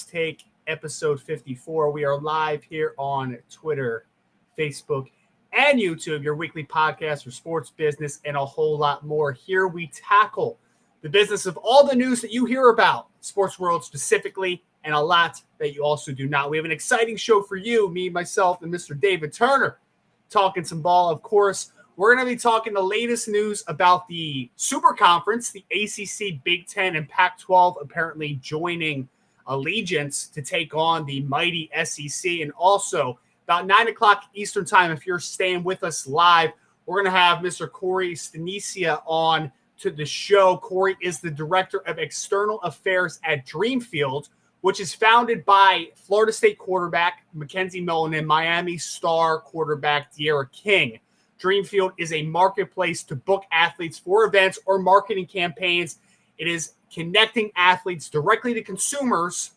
Take, episode 54. We are live here on Twitter, Facebook, and YouTube, your weekly podcast for sports, business, and a whole lot more. Here we tackle the business of all the news that you hear about, sports world specifically, and a lot that you also do not. We have an exciting show for you, me, myself, and Mr. David Turner, talking some ball, of course. We're going to be talking the latest news about the Super Conference, the ACC, Big Ten, and Pac-12 apparently joining allegiance to take on the mighty SEC. And also, about 9 o'clock Eastern time, if you're staying with us live, we're going to have Mr. Corey Stanicia on to the show. Corey is the Director of External Affairs at Dreamfield, which is founded by Florida State quarterback Mackenzie Millen and Miami star quarterback De'Ara King. Dreamfield is a marketplace to book athletes for events or marketing campaigns. It is connecting athletes directly to consumers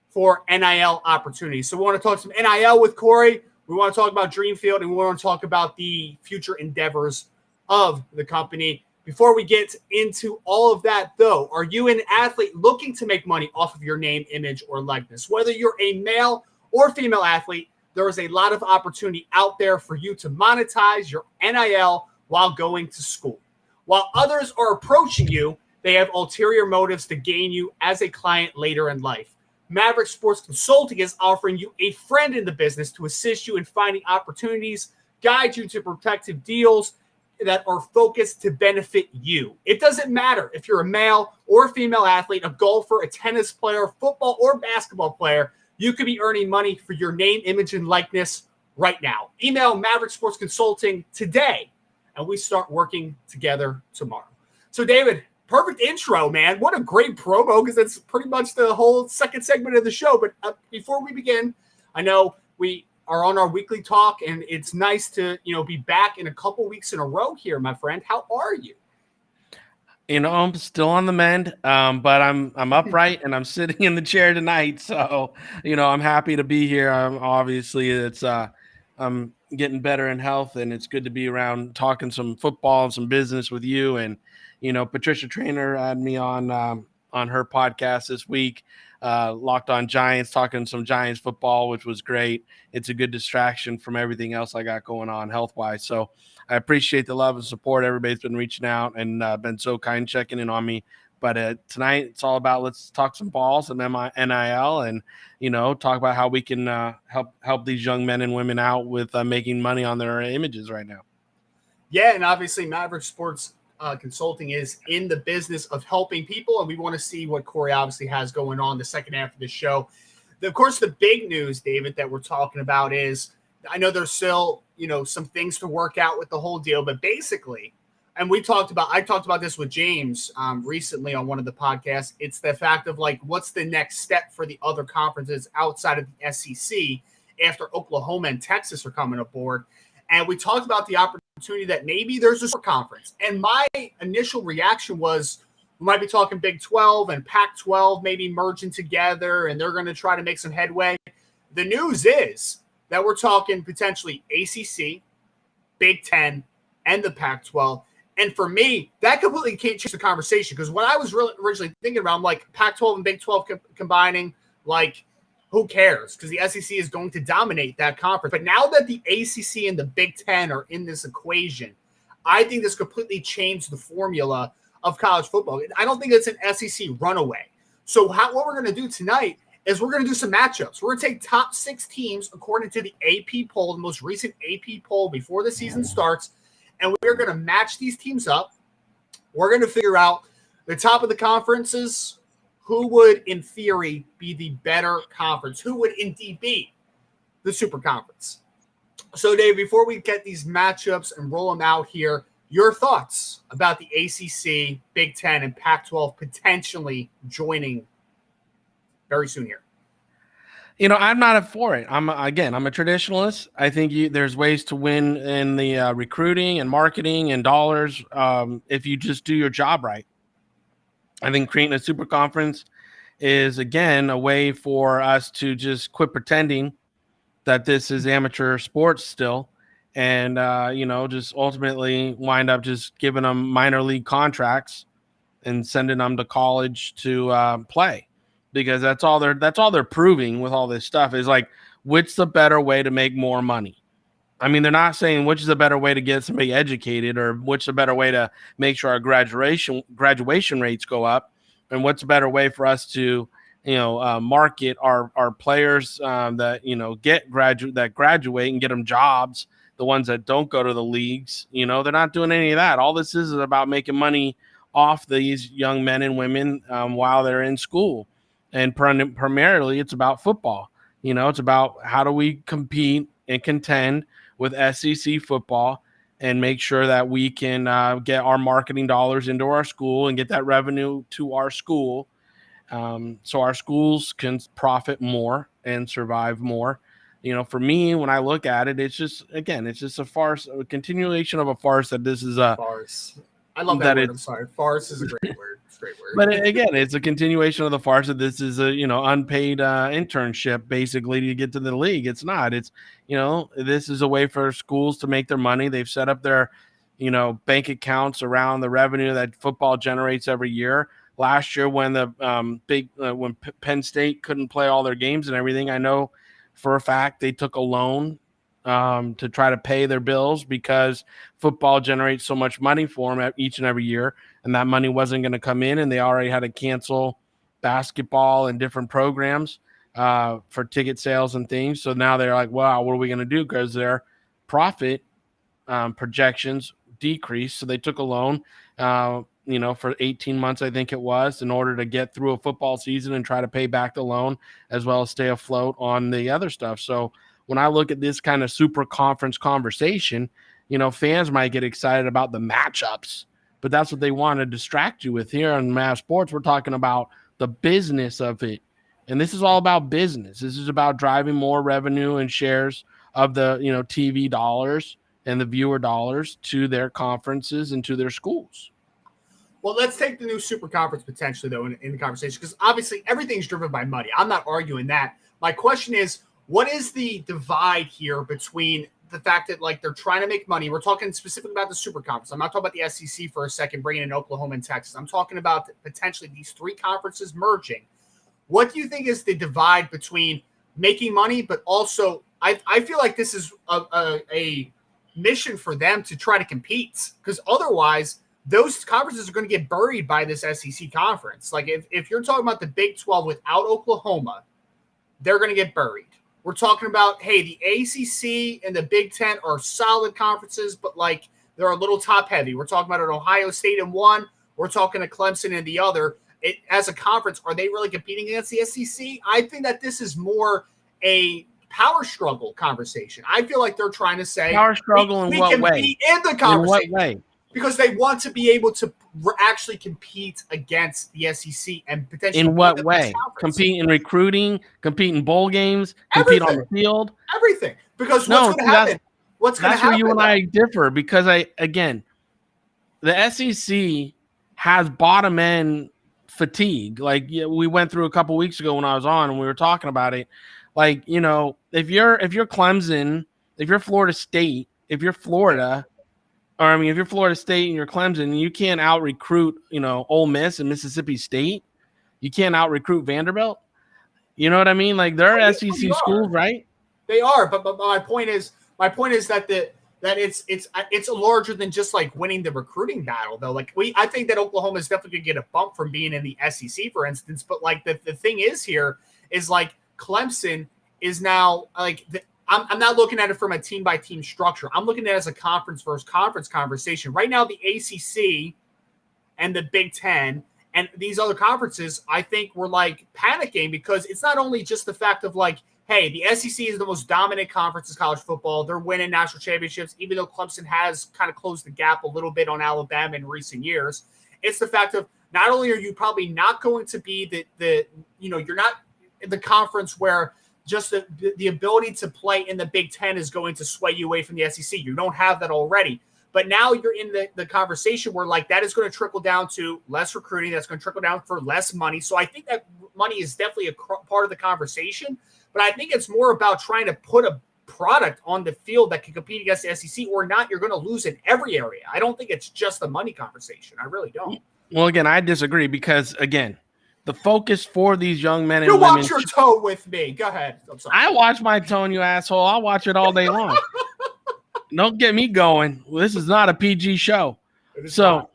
for NIL opportunities. So we want to talk some NIL with Corey. We want to talk about Dreamfield, and we want to talk about the future endeavors of the company. Before we get into all of that, though, are you an athlete looking to make money off of your name, image, or likeness? Whether you're a male or female athlete, there is a lot of opportunity out there for you to monetize your NIL while going to school. While others are approaching you, they have ulterior motives to gain you as a client later in life. Maverick Sports Consulting is offering you a friend in the business to assist you in finding opportunities, guide you to protective deals that are focused to benefit you. It doesn't matter if you're a male or a female athlete, a golfer, a tennis player, football, or basketball player. You could be earning money for your name, image, and likeness right now. Email Maverick Sports Consulting today, and we start working together tomorrow. So, David, perfect intro, man. What a great promo, because that's pretty much the whole second segment of the show. But before we begin, I know we are on our weekly talk, and it's nice to be back in a couple weeks in a row here, my friend. How are you? I'm still on the mend, but I'm upright and I'm sitting in the chair tonight. So, I'm happy to be here. Obviously, I'm getting better in health, and it's good to be around talking some football and some business with you. And, Patricia Trainer had me on her podcast this week, Locked On Giants, talking some Giants football, which was great. It's a good distraction from everything else I got going on health-wise. So I appreciate the love and support. Everybody's been reaching out and been so kind checking in on me. But tonight it's all about let's talk some balls, some NIL, and talk about how we can help these young men and women out with making money on their images right now. Yeah, and obviously Maverick Sports Consulting is in the business of helping people, and we want to see what Corey obviously has going on the second half of the show. Of course, the big news, David, that we're talking about is, I know there's still some things to work out with the whole deal, but basically, and I talked about this with James recently on one of the podcasts. It's the fact of what's the next step for the other conferences outside of the SEC after Oklahoma and Texas are coming aboard. And we talked about the opportunity that maybe there's a super conference. And my initial reaction was, we might be talking Big 12 and Pac-12 maybe merging together, and they're going to try to make some headway. The news is that we're talking potentially ACC, Big 10, and the Pac-12. And for me, that completely can't change the conversation, because when I was originally thinking about, I'm like, Pac-12 and Big 12 combining, who cares? Because the SEC is going to dominate that conference. But now that the ACC and the Big 10 are in this equation, I think this completely changed the formula of college football. I don't think it's an SEC runaway. So what we're going to do tonight is we're going to do some matchups. We're going to take top 6 teams according to the AP poll, the most recent AP poll before the season starts, and we're going to match these teams up. We're going to figure out the top of the conferences, who would, in theory, be the better conference, who would indeed be the super conference. So, Dave, before we get these matchups and roll them out here, your thoughts about the ACC, Big 10, and Pac-12 potentially joining very soon here? I'm not for it. I'm a traditionalist. I think there's ways to win in the recruiting and marketing and dollars if you just do your job right. I think creating a super conference is, again, a way for us to just quit pretending that this is amateur sports still and, just ultimately wind up just giving them minor league contracts and sending them to college to play. because that's all they're proving with all this stuff is like, which the better way to make more money. I mean, they're not saying which is a better way to get somebody educated or which is a better way to make sure our graduation rates go up, and what's a better way for us to, market our players that graduate and get them jobs. The ones that don't go to the leagues, they're not doing any of that. All this is about making money off these young men and women while they're in school, and primarily it's about football. It's about how do we compete and contend with SEC football and make sure that we can get our marketing dollars into our school and get that revenue to our school, so our schools can profit more and survive more. For me, when I look at it, it's just a farce, a continuation of a farce that this is a farce. I love that word. I'm sorry. Farce is a great word. It's a great word. But again, it's a continuation of the farce that this is a, unpaid internship basically to get to the league. It's not. It's, this is a way for schools to make their money. They've set up their, bank accounts around the revenue that football generates every year. Last year when the when Penn State couldn't play all their games and everything, I know for a fact they took a loan to try to pay their bills because football generates so much money for them each and every year, and that money wasn't going to come in, and they already had to cancel basketball and different programs for ticket sales and things. So now they're like, wow, what are we going to do? Because their profit projections decreased. So they took a loan, for 18 months, I think it was, in order to get through a football season and try to pay back the loan as well as stay afloat on the other stuff. So when I look at this kind of super conference conversation, fans might get excited about the matchups, but that's what they want to distract you with. Here on Mass Sports, we're talking about the business of it. And this is all about business. This is about driving more revenue and shares of the, TV dollars and the viewer dollars to their conferences and to their schools. Well, let's take the new super conference potentially, though, in the conversation, because obviously everything's driven by money. I'm not arguing that. My question is, what is the divide here between the fact that, like, they're trying to make money? We're talking specifically about the super conference. I'm not talking about the SEC for a second, bringing in Oklahoma and Texas. I'm talking about potentially these three conferences merging. What do you think is the divide between making money, but also I feel like this is a mission for them to try to compete, because otherwise those conferences are going to get buried by this SEC conference. Like if you're talking about the Big 12 without Oklahoma, they're going to get buried. We're talking about, hey, the ACC and the Big 10 are solid conferences, but like they're a little top heavy. We're talking about an Ohio State in one. We're talking a Clemson in the other. As a conference, are they really competing against the SEC? I think that this is more a power struggle conversation. I feel like they're trying to say power struggle in what way? In the conversation. In what way? Because they want to be able to actually compete against the SEC and potentially. In what way? Compete in recruiting, compete in bowl games, compete on the field. Everything. Because what's going to happen? What's going to happen? That's where you and I differ, because the SEC has bottom end fatigue. Like we went through a couple weeks ago when I was on and we were talking about it. Like, if you're Clemson, if you're Florida State, if you're Florida, if you're Florida State and you're Clemson, you can't out recruit, Ole Miss and Mississippi State. You can't out recruit Vanderbilt. You know what I mean? Like they're SEC schools, right? They are, but my point is that it's larger than just like winning the recruiting battle, though. Like I think that Oklahoma is definitely gonna get a bump from being in the SEC, for instance. But like the thing is here is like Clemson is now like I'm not looking at it from a team-by-team structure. I'm looking at it as a conference versus conference conversation. Right now, the ACC and the Big 10 and these other conferences, I think, were like panicking because it's not only just the fact of like, hey, the SEC is the most dominant conference in college football. They're winning national championships, even though Clemson has kind of closed the gap a little bit on Alabama in recent years. It's the fact of not only are you probably not going to be you're not in the conference where just the ability to play in the Big 10 is going to sway you away from the SEC. You don't have that already. But now you're in the conversation where like that is going to trickle down to less recruiting. That's going to trickle down for less money. So I think that money is definitely a part of the conversation. But I think it's more about trying to put a product on the field that can compete against the SEC or not. You're going to lose in every area. I don't think it's just a money conversation. I really don't. Well, again, I disagree because, again, the focus for these young men and you women. watch your toe with me. Go ahead. I'm sorry. I watch my tone, you asshole. I'll watch it all day long. Don't get me going. This is not a PG show. So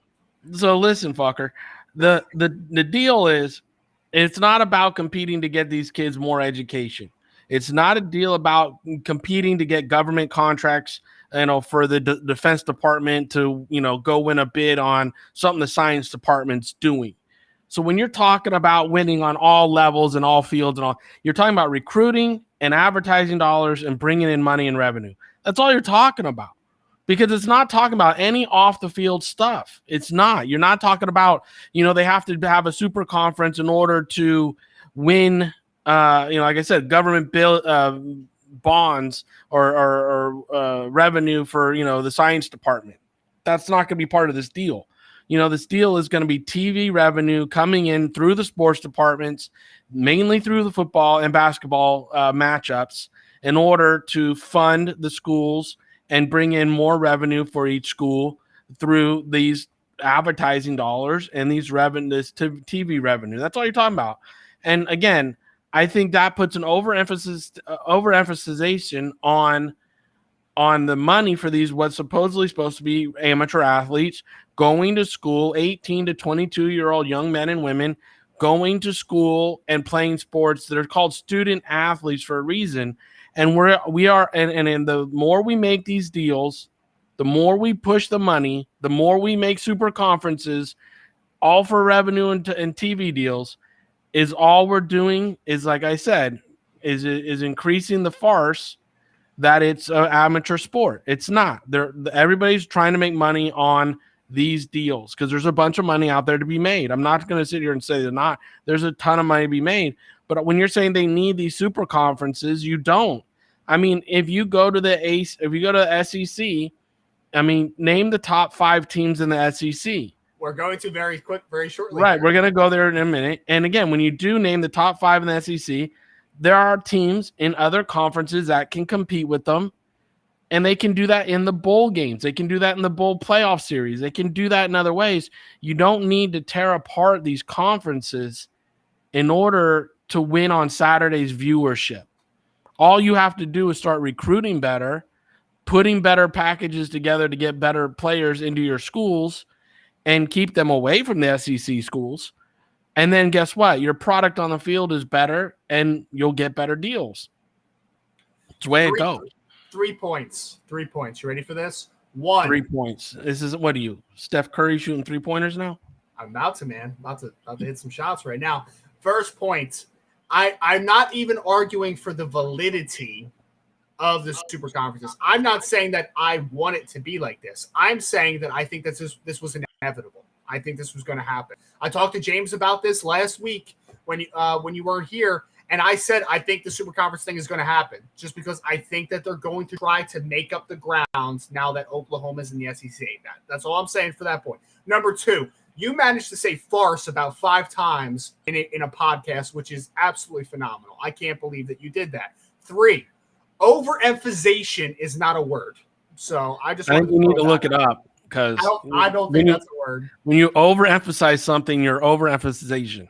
listen, fucker. The deal is, it's not about competing to get these kids more education. It's not a deal about competing to get government contracts, for the Defense Department to, go win a bid on something the science department's doing. So when you're talking about winning on all levels and all fields and all, you're talking about recruiting and advertising dollars and bringing in money and revenue. That's all you're talking about, because it's not talking about any off the field stuff. It's not. You're not talking about, they have to have a super conference in order to win, like I said, government bonds or revenue for, the science department. That's not going to be part of this deal. This deal is going to be TV revenue coming in through the sports departments, mainly through the football and basketball matchups, in order to fund the schools and bring in more revenue for each school through these advertising dollars and this TV revenue. That's all you're talking about. And again, I think that puts an overemphasization on the money for these, what's supposedly supposed to be amateur athletes going to school, 18 to 22-year-old young men and women going to school and playing sports that are called student athletes for a reason. And the more we make these deals, the more we push the money, the more we make super conferences, all for revenue and TV deals, is all we're doing is, like I said, is increasing the farce that it's an amateur sport. It's not. Everybody's trying to make money on these deals because there's a bunch of money out there to be made. I'm not going to sit here and say they're not. There's a ton of money to be made. But when you're saying they need these super conferences, you don't. I mean, if you go to the SEC, name the top 5 teams in the SEC. We're going to very shortly. Right, we're going to go there in a minute. And again, when you do name the top 5 in the SEC, there are teams in other conferences that can compete with them, and they can do that in the bowl games. They can do that in the bowl playoff series. They can do that in other ways. You don't need to tear apart these conferences in order to win on Saturday's viewership. All you have to do is start recruiting better, putting better packages together to get better players into your schools and keep them away from the SEC schools. And then guess what? Your product on the field is better and you'll get better deals. It's the way it goes. 3 points. 3 points. You ready for this? 1. 3 points. This is, what are you, Steph Curry shooting 3-pointers now? I'm about to, man. About to hit some shots right now. First point. I'm not even arguing for the validity of the super conferences. I'm not saying that I want it to be like this. I'm saying that I think that this was inevitable. I think this was going to happen. I talked to James about this last week when you weren't here, and I said I think the super conference thing is going to happen just because I think that they're going to try to make up the grounds now that Oklahoma's in the SEC. That's all I'm saying for that point. Number 2, you managed to say farce about 5 times in a podcast, which is absolutely phenomenal. I can't believe that you did that. 3, overemphasization is not a word. So I think you need to look it up. Because I don't think that's a word. When you overemphasize something, you're overemphasization.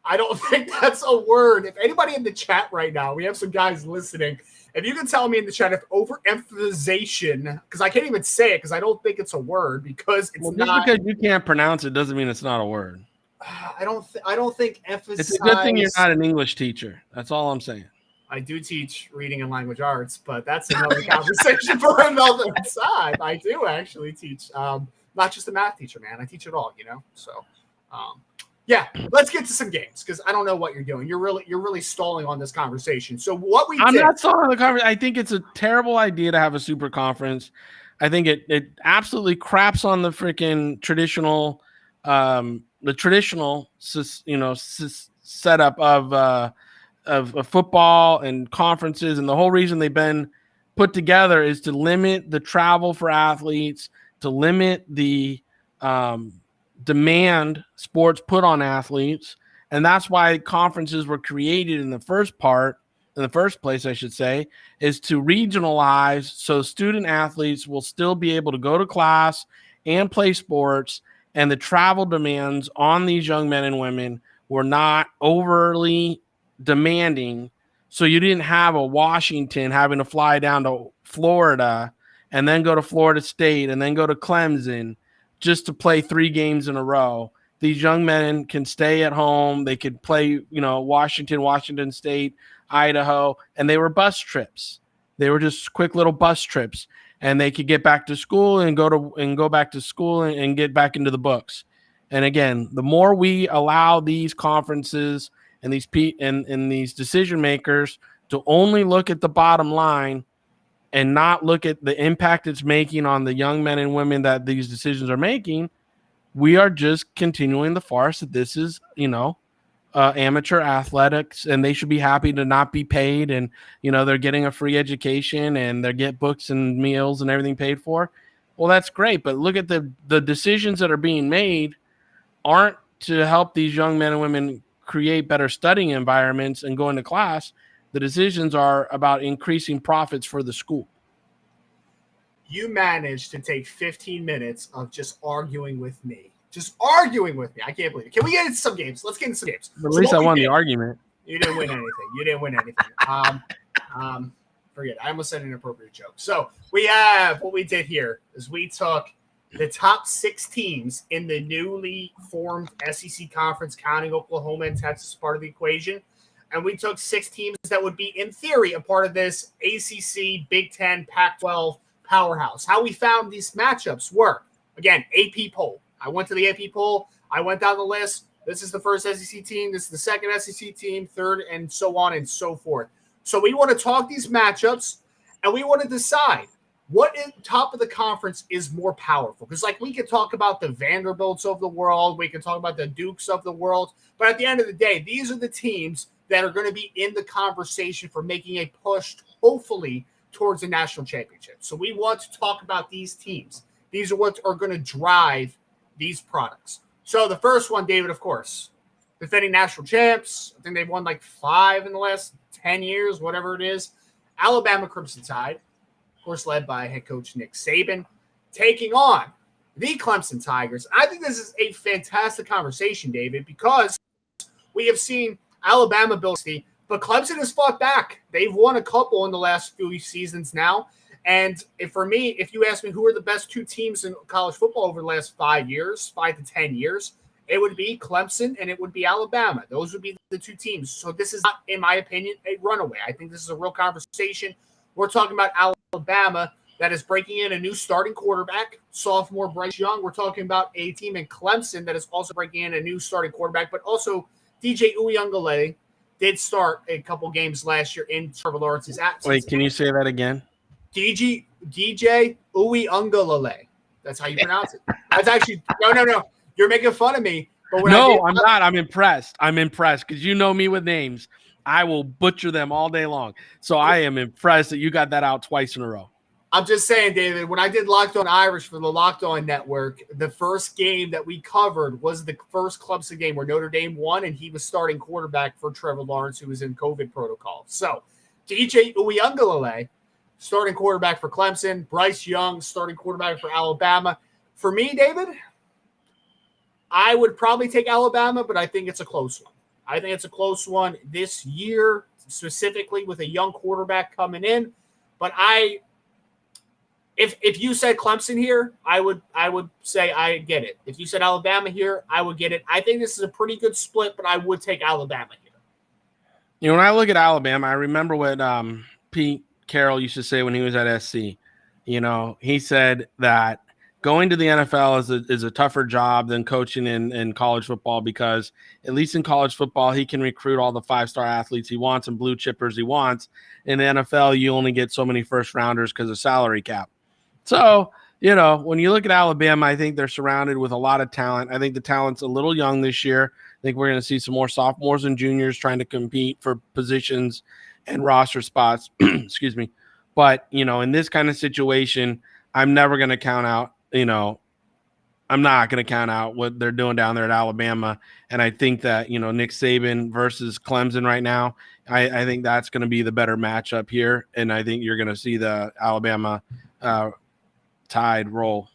I don't think that's a word. If anybody in the chat right now, we have some guys listening. If you can tell me in the chat if overemphasization, because I can't even say it because I don't think it's a word because it's not. Just because you can't pronounce it doesn't mean it's not a word. I don't think emphasize. It's a good thing you're not an English teacher. That's all I'm saying. I do teach reading and language arts, but that's another conversation for another time. I do actually teach, not just a math teacher, man. I teach it all, So, yeah, let's get to some games because I don't know what you're doing. You're really stalling on this conversation. So I'm not stalling on the conversation. I think it's a terrible idea to have a super conference. I think it absolutely craps on the freaking traditional, setup of football and conferences, and the whole reason they've been put together is to limit the travel for athletes, to limit the demand sports put on athletes, and that's why conferences were created in the first place, I should say, is to regionalize so student athletes will still be able to go to class and play sports, and the travel demands on these young men and women were not overly demanding. So you didn't have a Washington having to fly down to Florida and then go to Florida State and then go to Clemson just to play 3 games in a row. These young men can stay at home. They could play, Washington State, Idaho, and they were bus trips. They were just quick little bus trips, and they could get back to school and go back to school and get back into the books. And again, the more we allow these conferences and these decision makers to only look at the bottom line and not look at the impact it's making on the young men and women that these decisions are making, we are just continuing the farce that this is, amateur athletics, and they should be happy to not be paid. And, they're getting a free education and they get books and meals and everything paid for. Well, that's great. But look at the decisions that are being made aren't to help these young men and women create better studying environments and go into class. The decisions are about increasing profits for the school. You managed to take 15 minutes of just arguing with me. I can't believe it. Can we get into some games? Let's get into some games. At least I won the argument. You didn't win anything. Forget it. I almost said an inappropriate joke. So what we did here is we took the top 6 teams in the newly formed SEC conference, counting Oklahoma and Texas as part of the equation. And we took 6 teams that would be, in theory, a part of this ACC, Big Ten, Pac-12 powerhouse. How we found these matchups were, again, AP poll. I went to the AP poll. I went down the list. This is the first SEC team. This is the second SEC team, third, and so on and so forth. So we want to talk these matchups, and we want to decide what in top of the conference is more powerful. Because, we could talk about the Vanderbilts of the world. We can talk about the Dukes of the world. But at the end of the day, these are the teams that are going to be in the conversation for making a push, hopefully, towards a national championship. So we want to talk about these teams. These are what are going to drive these products. So the first one, David, of course, defending national champs. I think they've won 5 in the last 10 years, whatever it is. Alabama Crimson Tide, of course, led by head coach Nick Saban, taking on the Clemson Tigers. I think this is a fantastic conversation, David, because we have seen Alabama build, but Clemson has fought back. They've won a couple in the last few seasons now. And if you ask me who are the best 2 teams in college football over the last 5 to 10 years, it would be Clemson and it would be Alabama. Those would be the 2 teams. So this is not, in my opinion, a runaway. I think this is a real conversation. We're talking about Alabama that is breaking in a new starting quarterback, sophomore Bryce Young. We're talking about a team in Clemson that is also breaking in a new starting quarterback, but also DJ Uiagalelei did start a couple games last year in Trevor Lawrence's absence. Wait, can you say that again? DJ Uiagalelei. That's how you pronounce it. That's actually no. You're making fun of me. But I'm not. I'm impressed because you know me with names. I will butcher them all day long. So I am impressed that you got that out twice in a row. I'm just saying, David, when I did Locked On Irish for the Locked On Network, the first game that we covered was the first Clemson game where Notre Dame won, and he was starting quarterback for Trevor Lawrence, who was in COVID protocol. So DJ Uiagalelei, starting quarterback for Clemson. Bryce Young, starting quarterback for Alabama. For me, David, I would probably take Alabama, but I think it's a close one. I think it's a close one this year, specifically with a young quarterback coming in. But if you said Clemson here, I would say I get it. If you said Alabama here, I would get it. I think this is a pretty good split, but I would take Alabama here. When I look at Alabama, I remember what Pete Carroll used to say when he was at SC. He said that going to the NFL is a tougher job than coaching in college football, because at least in college football, he can recruit all the 5-star athletes he wants and blue chippers he wants. In the NFL, you only get so many first rounders because of salary cap. So, when you look at Alabama, I think they're surrounded with a lot of talent. I think the talent's a little young this year. I think we're going to see some more sophomores and juniors trying to compete for positions and roster spots. Excuse me. But, in this kind of situation, I'm never going to count out, I'm not going to count out what they're doing down there at Alabama. And I think that, Nick Saban versus Clemson right now, I think that's going to be the better matchup here. And I think you're going to see the Alabama Tide roll.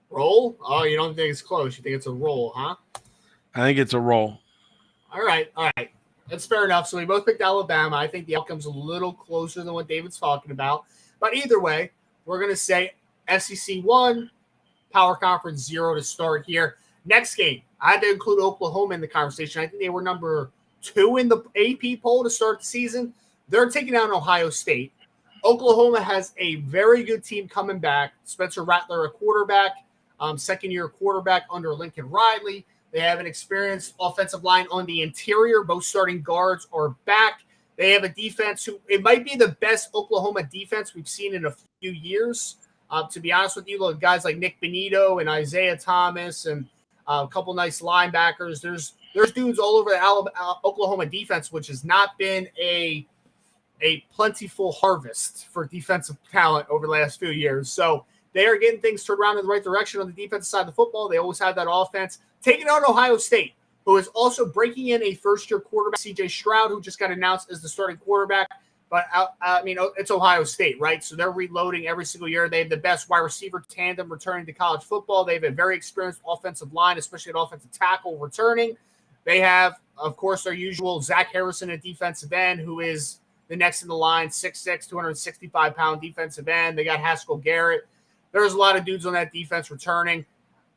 Roll? Oh, you don't think it's close. You think it's a roll, huh? I think it's a roll. All right. That's fair enough. So we both picked Alabama. I think the outcome's a little closer than what David's talking about. But either way, we're going to say SEC 1, Power Conference 0 to start here. Next game, I had to include Oklahoma in the conversation. I think they were number 2 in the AP poll to start the season. They're taking down Ohio State. Oklahoma has a very good team coming back. Spencer Rattler, a quarterback, second-year quarterback under Lincoln Riley. They have an experienced offensive line on the interior. Both starting guards are back. They have a defense who it might be the best Oklahoma defense we've seen in a few years. To be honest with you, look, guys like Nick Benito and Isaiah Thomas and a couple nice linebackers. There's dudes all over the Oklahoma defense, which has not been a plentiful harvest for defensive talent over the last few years. So they are getting things turned around in the right direction on the defensive side of the football. They always have that offense. Taking on Ohio State, who is also breaking in a first-year quarterback, C.J. Stroud, who just got announced as the starting quarterback. But, I mean, it's Ohio State, right? So they're reloading every single year. They have the best wide receiver tandem returning to college football. They have a very experienced offensive line, especially at offensive tackle returning. They have, of course, their usual Zach Harrison at defensive end, who is the next in the line, 6'6", 265-pound defensive end. They got Haskell Garrett. There's a lot of dudes on that defense returning.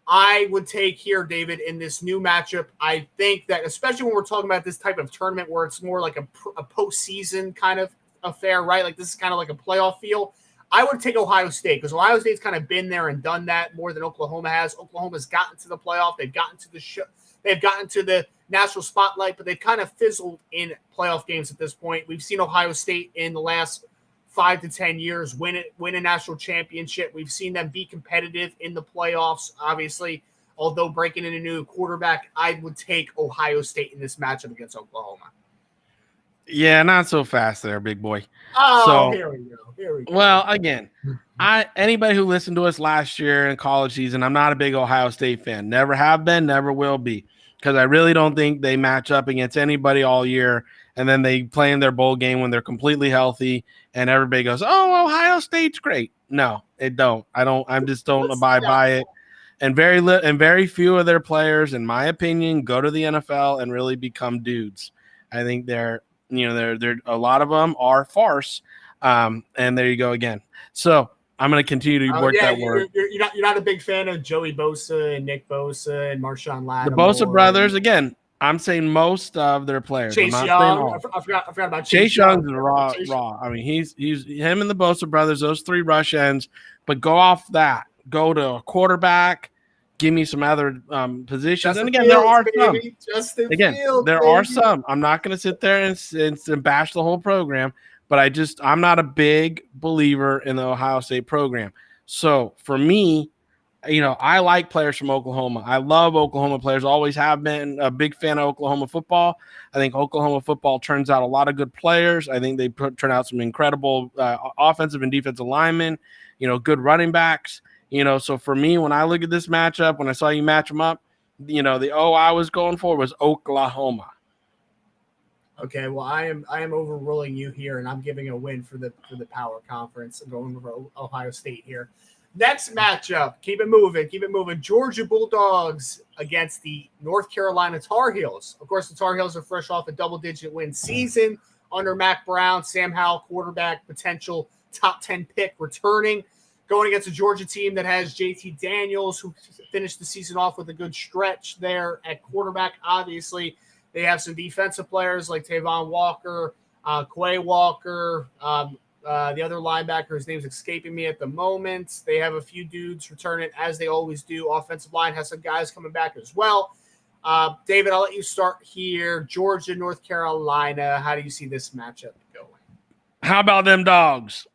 I would take here, David, in this new matchup. I think that, especially when we're talking about this type of tournament where it's more like a postseason kind of affair, right? Like this is kind of like a playoff feel. I would take Ohio State because Ohio State's kind of been there and done that more than Oklahoma has. Oklahoma's gotten to the playoff. They've gotten to the show. They've gotten to the national spotlight, but they've kind of fizzled in playoff games at this point. We've seen Ohio State in the last 5 to 10 years win a national championship. We've seen them be competitive in the playoffs, obviously. Although breaking in a new quarterback, I would take Ohio State in this matchup against Oklahoma. Yeah, not so fast there, big boy. Here we go. Well, again, anybody who listened to us last year in college season, I'm not a big Ohio State fan. Never have been, never will be, because I really don't think they match up against anybody all year. And then they play in their bowl game when they're completely healthy, and everybody goes, "Oh, Ohio State's great." No, it don't. I just don't abide by it. And very few of their players, in my opinion, go to the NFL and really become dudes. I think they're a lot of them are farce. And there you go again. So I'm going to continue to work that word. You're not a big fan of Joey Bosa and Nick Bosa and Marshawn Lattimore. The Bosa brothers, again, I'm saying most of their players. Chase Young. I forgot about Chase Young. Is raw. I mean, he's him and the Bosa brothers, those 3 rush ends. But go off that. Go to a quarterback. Give me some other positions. And again, there are some. There are some. I'm not going to sit there and bash the whole program, but I'm not a big believer in the Ohio State program. So for me, I like players from Oklahoma. I love Oklahoma players. Always have been a big fan of Oklahoma football. I think Oklahoma football turns out a lot of good players. I think they turn out some incredible offensive and defensive linemen, good running backs. So for me, when I look at this matchup, when I saw you match them up, I was going for was Oklahoma. Okay, well, I am overruling you here, and I'm giving a win for the Power Conference. I'm going with Ohio State here. Next matchup, keep it moving. Georgia Bulldogs against the North Carolina Tar Heels. Of course, the Tar Heels are fresh off a double-digit win season under Mac Brown, Sam Howell, quarterback, potential top 10 pick returning. Going against a Georgia team that has JT Daniels, who finished the season off with a good stretch there at quarterback. Obviously, they have some defensive players like Tavon Walker, Quay Walker, the other linebacker, his name's escaping me at the moment. They have a few dudes returning, as they always do. Offensive line has some guys coming back as well. David, I'll let you start here. Georgia, North Carolina. How do you see this matchup going? How about them dogs?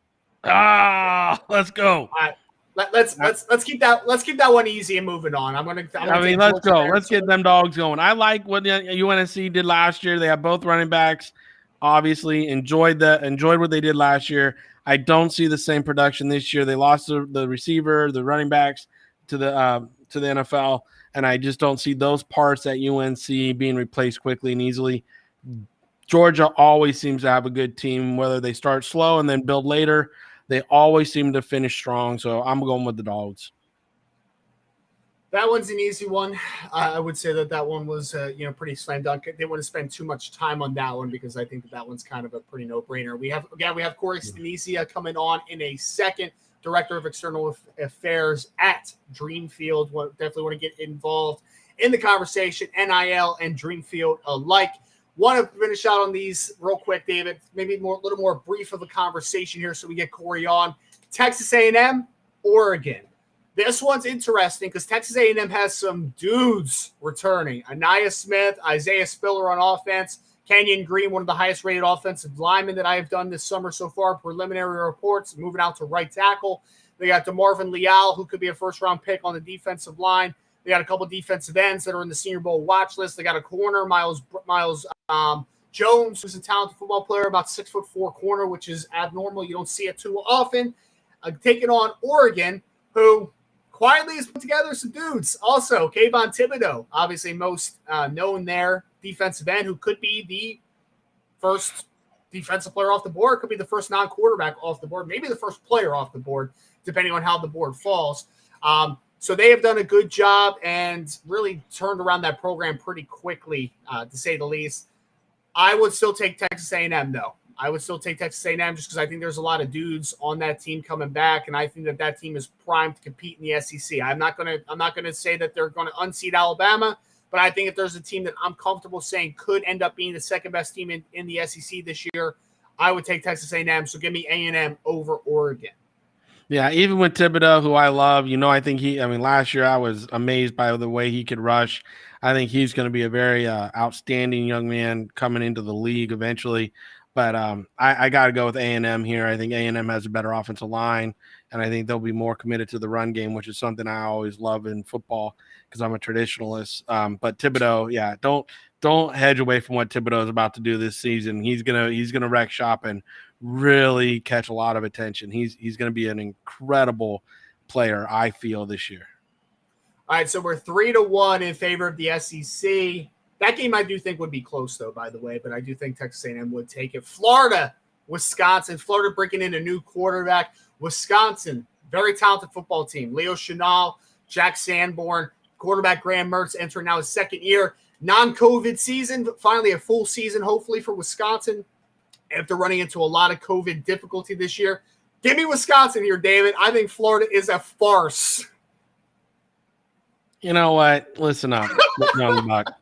Let's go. All right. Let's keep that one easy and moving on. Let's go. Let's get them dogs going. I like what UNSC did last year. They have both running backs. Obviously, enjoyed what they did last year. I don't see the same production this year. They lost the receiver, the running backs to the NFL, and I just don't see those parts at UNC being replaced quickly and easily. Georgia always seems to have a good team, whether they start slow and then build later. They always seem to finish strong, so I'm going with the Dogs. That one's an easy one. I would say that one was, pretty slam dunk. They wouldn't spend too much time on that one because I think that one's kind of a pretty no-brainer. We have Corey Stanesia coming on in a second, Director of External Affairs at Dreamfield. Definitely want to get involved in the conversation, NIL and Dreamfield alike. Want to finish out on these real quick, David. Maybe a little more brief of a conversation here so we get Corey on. Texas A&M, Oregon. This one's interesting because Texas A&M has some dudes returning. Anaya Smith, Isaiah Spiller on offense, Kenyon Green, one of the highest-rated offensive linemen that I have done this summer so far, preliminary reports, moving out to right tackle. They got DeMarvin Leal, who could be a first-round pick on the defensive line. They got a couple defensive ends that are in the Senior Bowl watch list. They got a corner, Miles Jones, who's a talented football player, about 6'4" corner, which is abnormal. You don't see it too often. Taking on Oregon, who quietly has put together some dudes. Also, Kayvon Thibodeau, obviously most known there, defensive end, who could be the first defensive player off the board, could be the first non-quarterback off the board, maybe the first player off the board, depending on how the board falls. So they have done a good job and really turned around that program pretty quickly, to say the least. I would still take Texas A&M, though. I would still take Texas A&M just because I think there's a lot of dudes on that team coming back, and I think that team is primed to compete in the SEC. I'm not gonna say that they're going to unseat Alabama, but I think if there's a team that I'm comfortable saying could end up being the second best team in the SEC this year, I would take Texas A&M. So give me A&M over Oregon. Yeah, even with Thibodeau, who I love, I think last year I was amazed by the way he could rush. I think he's going to be a very outstanding young man coming into the league eventually. But I got to go with A&M here. I think A&M has a better offensive line, and I think they'll be more committed to the run game, which is something I always love in football because I'm a traditionalist. But Thibodeau, yeah, don't hedge away from what Thibodeau is about to do this season. He's gonna wreck shop and really catch a lot of attention. He's gonna be an incredible player, I feel, this year. All right, so we're 3-1 in favor of the SEC. That game I do think would be close, though, by the way, but I do think Texas A&M would take it. Florida, Wisconsin. Florida breaking in a new quarterback. Wisconsin, very talented football team. Leo Chenal, Jack Sanborn, quarterback Graham Mertz entering now his second year. Non-COVID season, finally a full season, hopefully, for Wisconsin after running into a lot of COVID difficulty this year. Give me Wisconsin here, David. I think Florida is a farce. You know what? Listen up, young buck.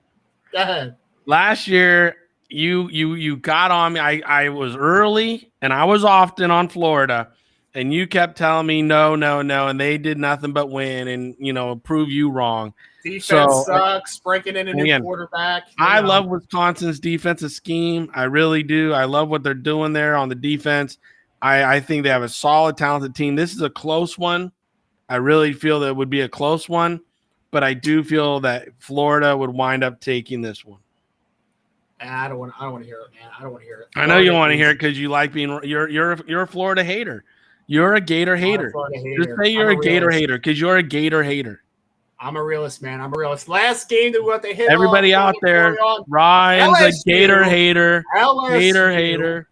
Go ahead. Last year, you got on me. I was early and I was often on Florida, and you kept telling me no, and they did nothing but win and prove you wrong. Defense sucks. Breaking in a new quarterback. I love Wisconsin's defensive scheme. I really do. I love what they're doing there on the defense. I think they have a solid, talented team. This is a close one. I really feel that it would be a close one. But I do feel that Florida would wind up taking this one. I don't want to hear it, man. I don't want to hear it. I know you want to hear it because you like being. You're a Florida hater. You're a Gator hater. Just say you're a Gator hater because you're a Gator hater. I'm a realist, man. I'm a realist. Last game that we have to hit. Everybody out there, Ryan's LSU, a Gator hater. Gator hater.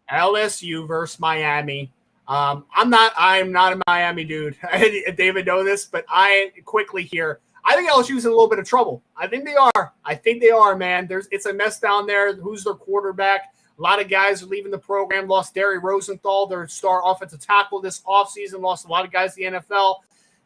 LSU versus Miami. I'm not a Miami dude. David know this, but I quickly here. I think LSU's in a little bit of trouble. I think they are, man. It's a mess down there. Who's their quarterback? A lot of guys are leaving the program. Lost Derry Rosenthal, their star offensive tackle this offseason. Lost a lot of guys to the NFL.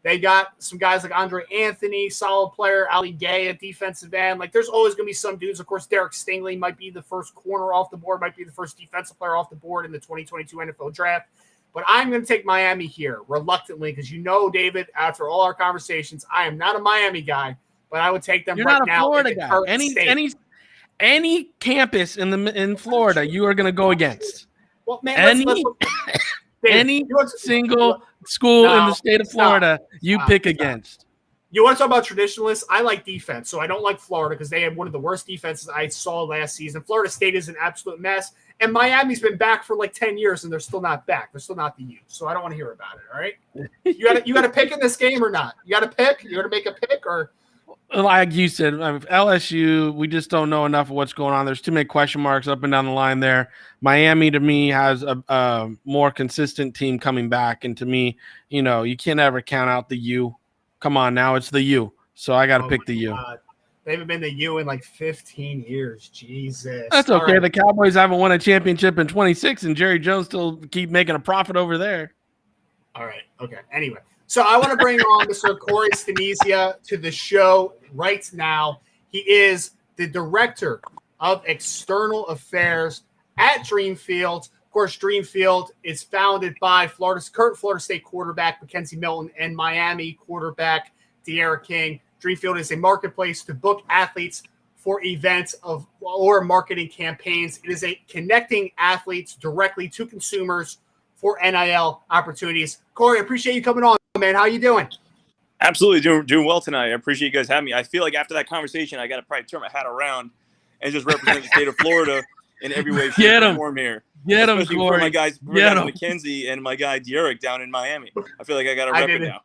They got some guys like Andre Anthony, solid player. Ali Gay at defensive end. Like, there's always going to be some dudes. Of course, Derek Stingley might be the first corner off the board, might be the first defensive player off the board in the 2022 NFL draft. But I'm going to take Miami here, reluctantly, because David, after all our conversations, I am not a Miami guy, but I would take them. You're right not a now. Florida guy. Any campus in Florida, you are going to go against. Well, man, any single school in the state of Florida, you pick against. You want to talk about traditionalists? I like defense, so I don't like Florida because they had one of the worst defenses I saw last season. Florida State is an absolute mess, and Miami's been back for like 10 years, and they're still not back. They're still not the U, so I don't want to hear about it, all right? You got to pick in this game or not? You got to pick? You got to make a pick or – like you said, LSU, we just don't know enough of what's going on. There's too many question marks up and down the line there. Miami, to me, has a more consistent team coming back, and to me, you can't ever count out the U come on now, it's the U. So I got to pick the U. God. They haven't been the U in like 15 years. Jesus. That's All okay. right. The Cowboys haven't won a championship in 26, and Jerry Jones still keep making a profit over there. All right. Okay. Anyway, so I want to bring on Mr. Corey Stenizia to the show right now. He is the director of external affairs at Dreamfield. Of course, Dreamfield is founded by current Florida State quarterback Mackenzie Milton and Miami quarterback De'Ara King. Dreamfield is a marketplace to book athletes for events or marketing campaigns. It is a connecting athletes directly to consumers for NIL opportunities. Corey, appreciate you coming on, man. How you doing? Absolutely doing well tonight. I appreciate you guys having me. I feel like after that conversation, I got to probably turn my hat around and just represent the state of Florida in every way, shape, or form here. Get him, especially Corey. For my guys Mackenzie and my guy De'Ara down in Miami. I feel like I got to rep it now.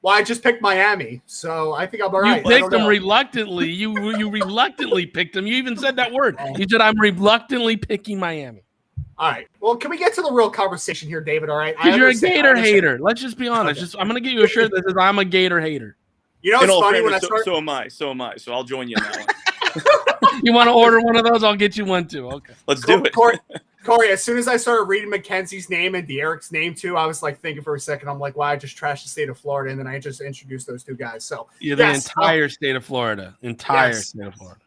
Well, I just picked Miami, so I think I'm all right. You picked him reluctantly. You reluctantly picked him. You even said that word. You said, I'm reluctantly picking Miami. All right. Well, can we get to the real conversation here, David? All right. Because you're a Gator hater. Let's just be honest. Okay. I'm going to get you a shirt that says I'm a Gator hater. You know what's funny when I start? So am I. So I'll join you on that one. You want to order one of those? I'll get you one too. Okay. Let's do it. Corey, as soon as I started reading Mackenzie's name and De'Ara's name too, I was like thinking for a second. I'm like, wow, I just trashed the state of Florida, and then I just introduced those two guys. So the entire state of Florida. State of Florida.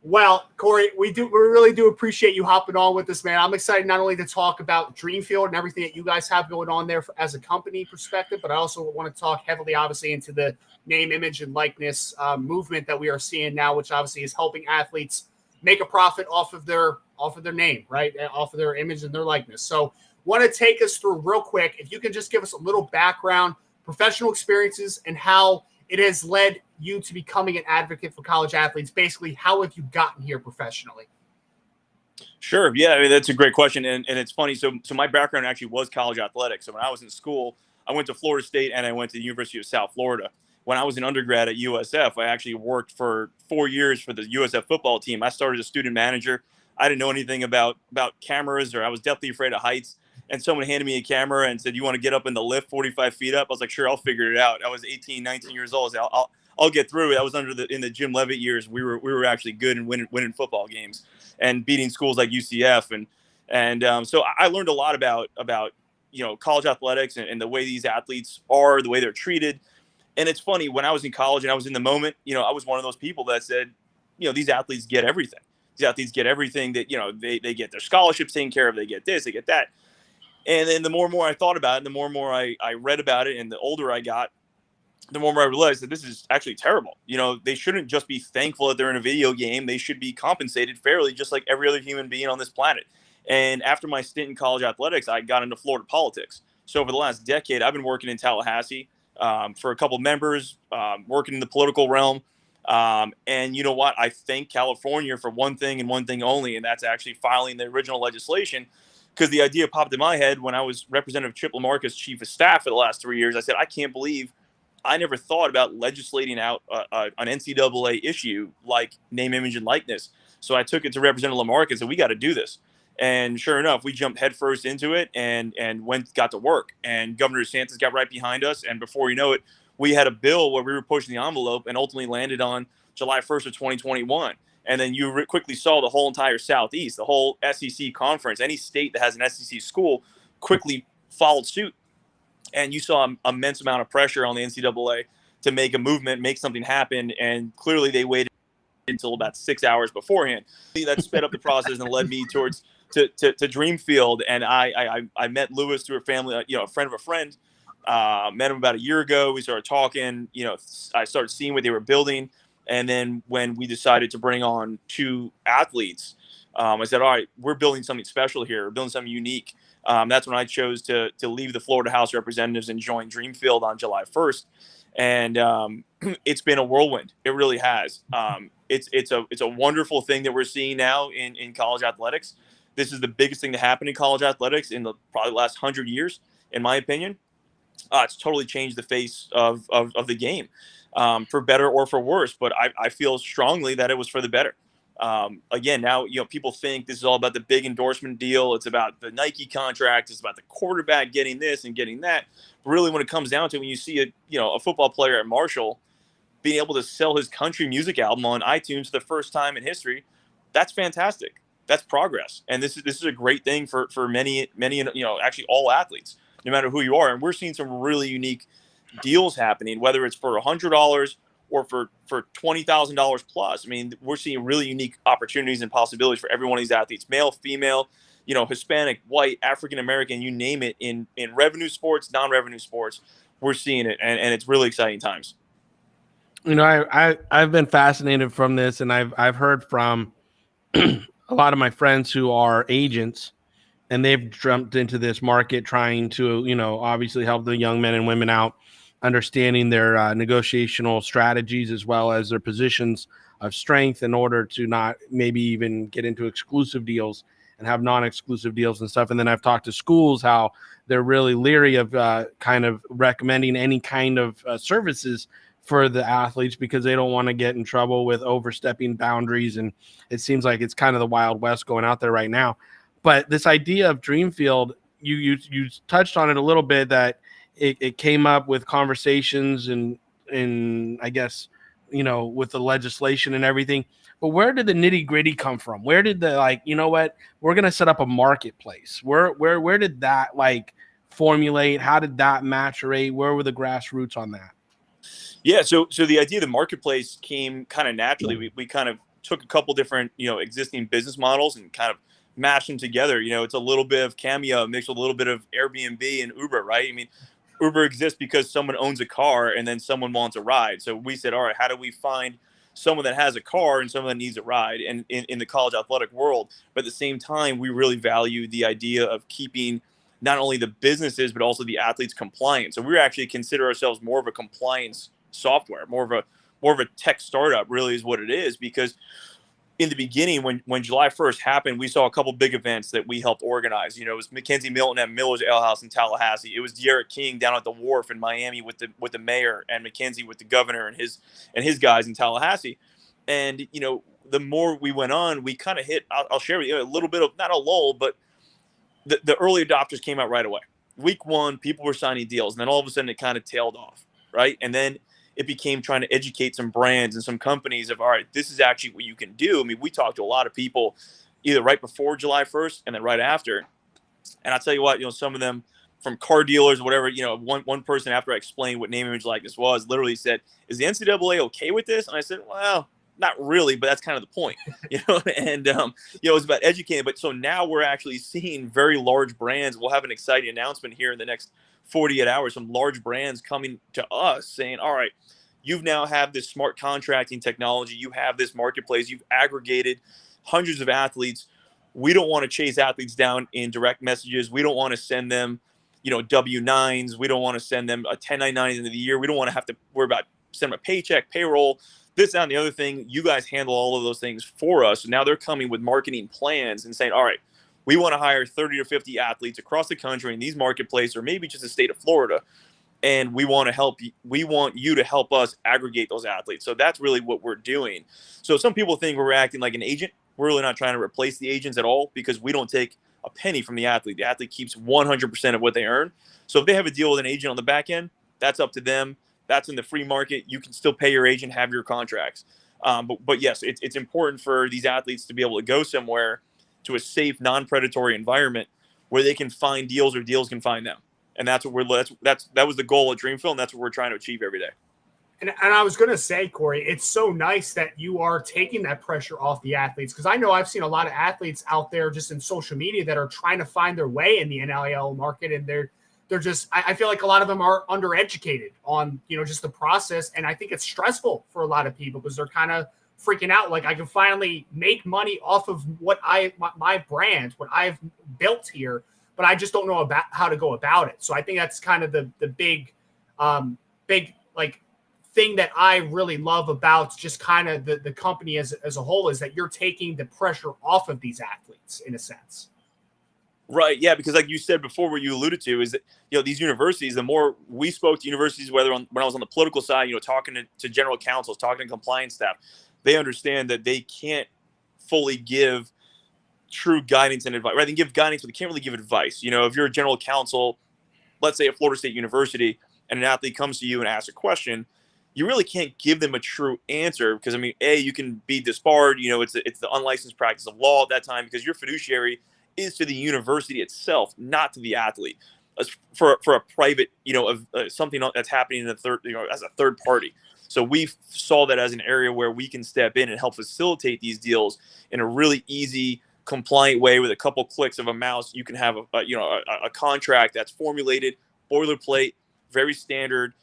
Well, Corey, we really do appreciate you hopping on with us, man. I'm excited not only to talk about Dreamfield and everything that you guys have going on there as a company perspective, but I also want to talk heavily, obviously, into the name, image, and likeness movement that we are seeing now, which obviously is helping athletes make a profit off of their name, right? Off of their image and their likeness. So want to take us through real quick. If you can just give us a little background, professional experiences, and how it has led you to becoming an advocate for college athletes. Basically, how have you gotten here professionally? Sure. Yeah, I mean, that's a great question. And it's funny. So my background actually was college athletics. So when I was in school, I went to Florida State and I went to the University of South Florida. When I was an undergrad at USF, I actually worked for 4 years for the USF football team. I started as a student manager. I didn't know anything about cameras, or I was deathly afraid of heights. And someone handed me a camera and said, "You want to get up in the lift 45 feet up?" I was like, "Sure, I'll figure it out." I was 18, 19 years old. So I'll get through it. I was in the Jim Levitt years. We were actually good and winning football games and beating schools like UCF. And so I learned a lot about college athletics and the way these athletes are, the way they're treated. And it's funny, when I was in college and I was in the moment, I was one of those people that said, these athletes get everything. These athletes get everything that, they get their scholarships taken care of. They get this, they get that. And then the more and more I thought about it, the more and more I read about it, and the older I got, the more and more I realized that this is actually terrible. They shouldn't just be thankful that they're in a video game. They should be compensated fairly, just like every other human being on this planet. And after my stint in college athletics, I got into Florida politics. So over the last decade, I've been working in Tallahassee for a couple of members, working in the political realm. And you know what? I thank California for one thing and one thing only, and that's actually filing the original legislation. Because the idea popped in my head when I was Representative Chip Lamarca's chief of staff for the last 3 years. I said, I can't believe I never thought about legislating out an NCAA issue like name, image, and likeness. So I took it to Representative Lamarca and said, we got to do this. And sure enough, we jumped headfirst into it and got to work. And Governor DeSantis got right behind us. And before you know it, we had a bill where we were pushing the envelope and ultimately landed on July 1st of 2021. And then you quickly saw the whole entire Southeast, the whole SEC conference, any state that has an SEC school quickly followed suit. And you saw an immense amount of pressure on the NCAA to make a movement, make something happen. And clearly they waited until about 6 hours beforehand. That sped up the process and led me towards to Dreamfield. And I met Lewis through a family, a friend of a friend. Met him about a year ago. We started talking. I started seeing what they were building. And then when we decided to bring on two athletes, I said, all right, we're building something special here. We're building something unique. That's when I chose to leave the Florida House of Representatives and join Dreamfield on July 1st. And it's been a whirlwind. It really has. It's a wonderful thing that we're seeing now in college athletics. This is the biggest thing to happen in college athletics in the probably last 100 years, in my opinion. It's totally changed the face of the game. For better or for worse, but I feel strongly that it was for the better. Again, now, people think this is all about the big endorsement deal. It's about the Nike contract. It's about the quarterback getting this and getting that. But really, when it comes down to it, when you see a football player at Marshall being able to sell his country music album on iTunes for the first time in history, that's fantastic. That's progress. And this is a great thing for many, actually all athletes, no matter who you are. And we're seeing some really unique deals happening, whether it's for $100 or for $20,000 plus. I mean, we're seeing really unique opportunities and possibilities for every one of these athletes, male, female, Hispanic, white, African American, you name it, in revenue sports, non-revenue sports. We're seeing it, and it's really exciting times. I've been fascinated from this, and I've heard from a lot of my friends who are agents, and they've jumped into this market trying to, obviously help the young men and women out, understanding their negotiational strategies as well as their positions of strength in order to not maybe even get into exclusive deals and have non-exclusive deals and stuff. And then I've talked to schools how they're really leery of kind of recommending any kind of services for the athletes because they don't want to get in trouble with overstepping boundaries. And it seems like it's kind of the Wild West going out there right now. But this idea of Dreamfield, you touched on it a little bit, that it came up with conversations and I guess, with the legislation and everything. But where did the nitty gritty come from? Where did the, we're going to set up a marketplace. Where did that formulate? How did that maturate? Where were the grassroots on that? Yeah. So the idea of the marketplace came kind of naturally. We kind of took a couple different, existing business models and kind of mashed them together. It's a little bit of Cameo mixed with a little bit of Airbnb and Uber, right? I mean, Uber exists because someone owns a car and then someone wants a ride. So we said, all right, how do we find someone that has a car and someone that needs a ride and in the college athletic world? But at the same time, we really value the idea of keeping not only the businesses, but also the athletes compliant. So we actually consider ourselves more of a compliance software, more of a tech startup really is what it is, because in the beginning, when July 1st happened, we saw a couple big events that we helped organize. It was Mackenzie Milton at Miller's Ale House in Tallahassee. It was De'Aaron King down at the Wharf in Miami with the mayor, and Mackenzie with the governor and his guys in Tallahassee. And the more we went on, we kind of hit. I'll share with you a little bit of, not a lull, but the early adopters came out right away. Week one, people were signing deals, and then all of a sudden it kind of tailed off, right? And then it became trying to educate some brands and some companies of, all right, this is actually what you can do. I mean, we talked to a lot of people either right before July 1st and then right after. And I'll tell you what, some of them from car dealers or whatever, one person, after I explained what name, image, likeness was, literally said, is the NCAA okay with this? And I said, well, not really, but that's kind of the point, and, it was about educating. But so now we're actually seeing very large brands. We'll have an exciting announcement here in the next 48 hours, some large brands coming to us saying, all right, you've now have this smart contracting technology. You have this marketplace. You've aggregated hundreds of athletes. We don't want to chase athletes down in direct messages. We don't want to send them, W-9s. We don't want to send them a 1099 at the end of the year. We don't want to have to worry about sending them a paycheck, payroll, this, that, and the other thing. You guys handle all of those things for us. So now they're coming with marketing plans and saying, all right, we want to hire 30 or 50 athletes across the country in these marketplaces, or maybe just the state of Florida. And we want to help you. We want you to help us aggregate those athletes. So that's really what we're doing. So some people think we're acting like an agent. We're really not trying to replace the agents at all, because we don't take a penny from the athlete. The athlete keeps 100% of what they earn. So if they have a deal with an agent on the back end, that's up to them. That's in the free market. You can still pay your agent, have your contracts. But yes, it's important for these athletes to be able to go somewhere to a safe, non-predatory environment where they can find deals or deals can find them. And that's what that was the goal at Dreamfield, and that's what we're trying to achieve every day. And I was going to say, Corey, it's so nice that you are taking that pressure off the athletes, because I know I've seen a lot of athletes out there just in social media that are trying to find their way in the NIL market, and they're just, I feel like a lot of them are undereducated on, just the process. And I think it's stressful for a lot of people because they're kind of freaking out. Like, I can finally make money off of my brand, what I've built here, but I just don't know about how to go about it. So I think that's kind of the big thing that I really love about just kind of the company as a whole, is that you're taking the pressure off of these athletes in a sense. Right. Yeah. Because like you said before, what you alluded to is that, these universities, the more we spoke to universities, when I was on the political side, talking to general counsels, talking to compliance staff, they understand that they can't fully give true guidance and advice. Right? They can give guidance, but they can't really give advice. If you're a general counsel, let's say at Florida State University, and an athlete comes to you and asks a question, you really can't give them a true answer because, I mean, you can be disbarred. It's the unlicensed practice of law at that time because your fiduciary is to the university itself, not to the athlete. For a private, of something that's happening in a third, as a third party. So we saw that as an area where we can step in and help facilitate these deals in a really easy, compliant way with a couple clicks of a mouse. You can have a contract that's formulated, boilerplate, very standard,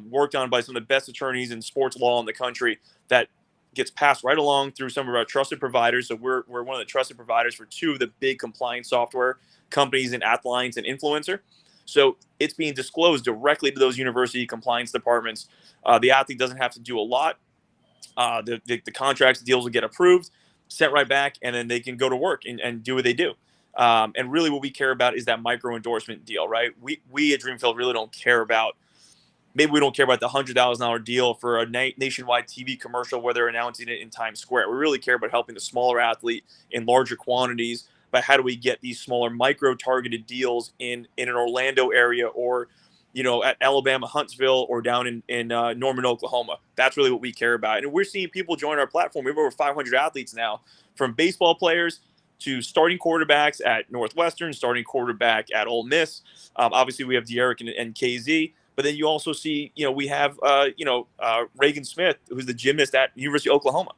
worked on by some of the best attorneys in sports law in the country that gets passed right along through some of our trusted providers. So we're one of the trusted providers for two of the big compliance software companies in Athlines and Influencer. So it's being disclosed directly to those university compliance departments. The athlete doesn't have to do a lot. The contracts, deals will get approved, sent right back, and then they can go to work and do what they do. And really what we care about is that micro endorsement deal, right? We at Dreamfield really don't care about, maybe we don't care about the $100,000 deal for a nationwide TV commercial where they're announcing it in Times Square. We really care about helping the smaller athlete in larger quantities. But how do we get these smaller micro targeted deals in an Orlando area or, at Alabama, Huntsville, or down in Norman, Oklahoma? That's really what we care about. And we're seeing people join our platform. We have over 500 athletes now, from baseball players to starting quarterbacks at Northwestern, starting quarterback at Ole Miss. Obviously, we have De'Eric and KZ. But then you also see, we have, Reagan Smith, who's the gymnast at University of Oklahoma.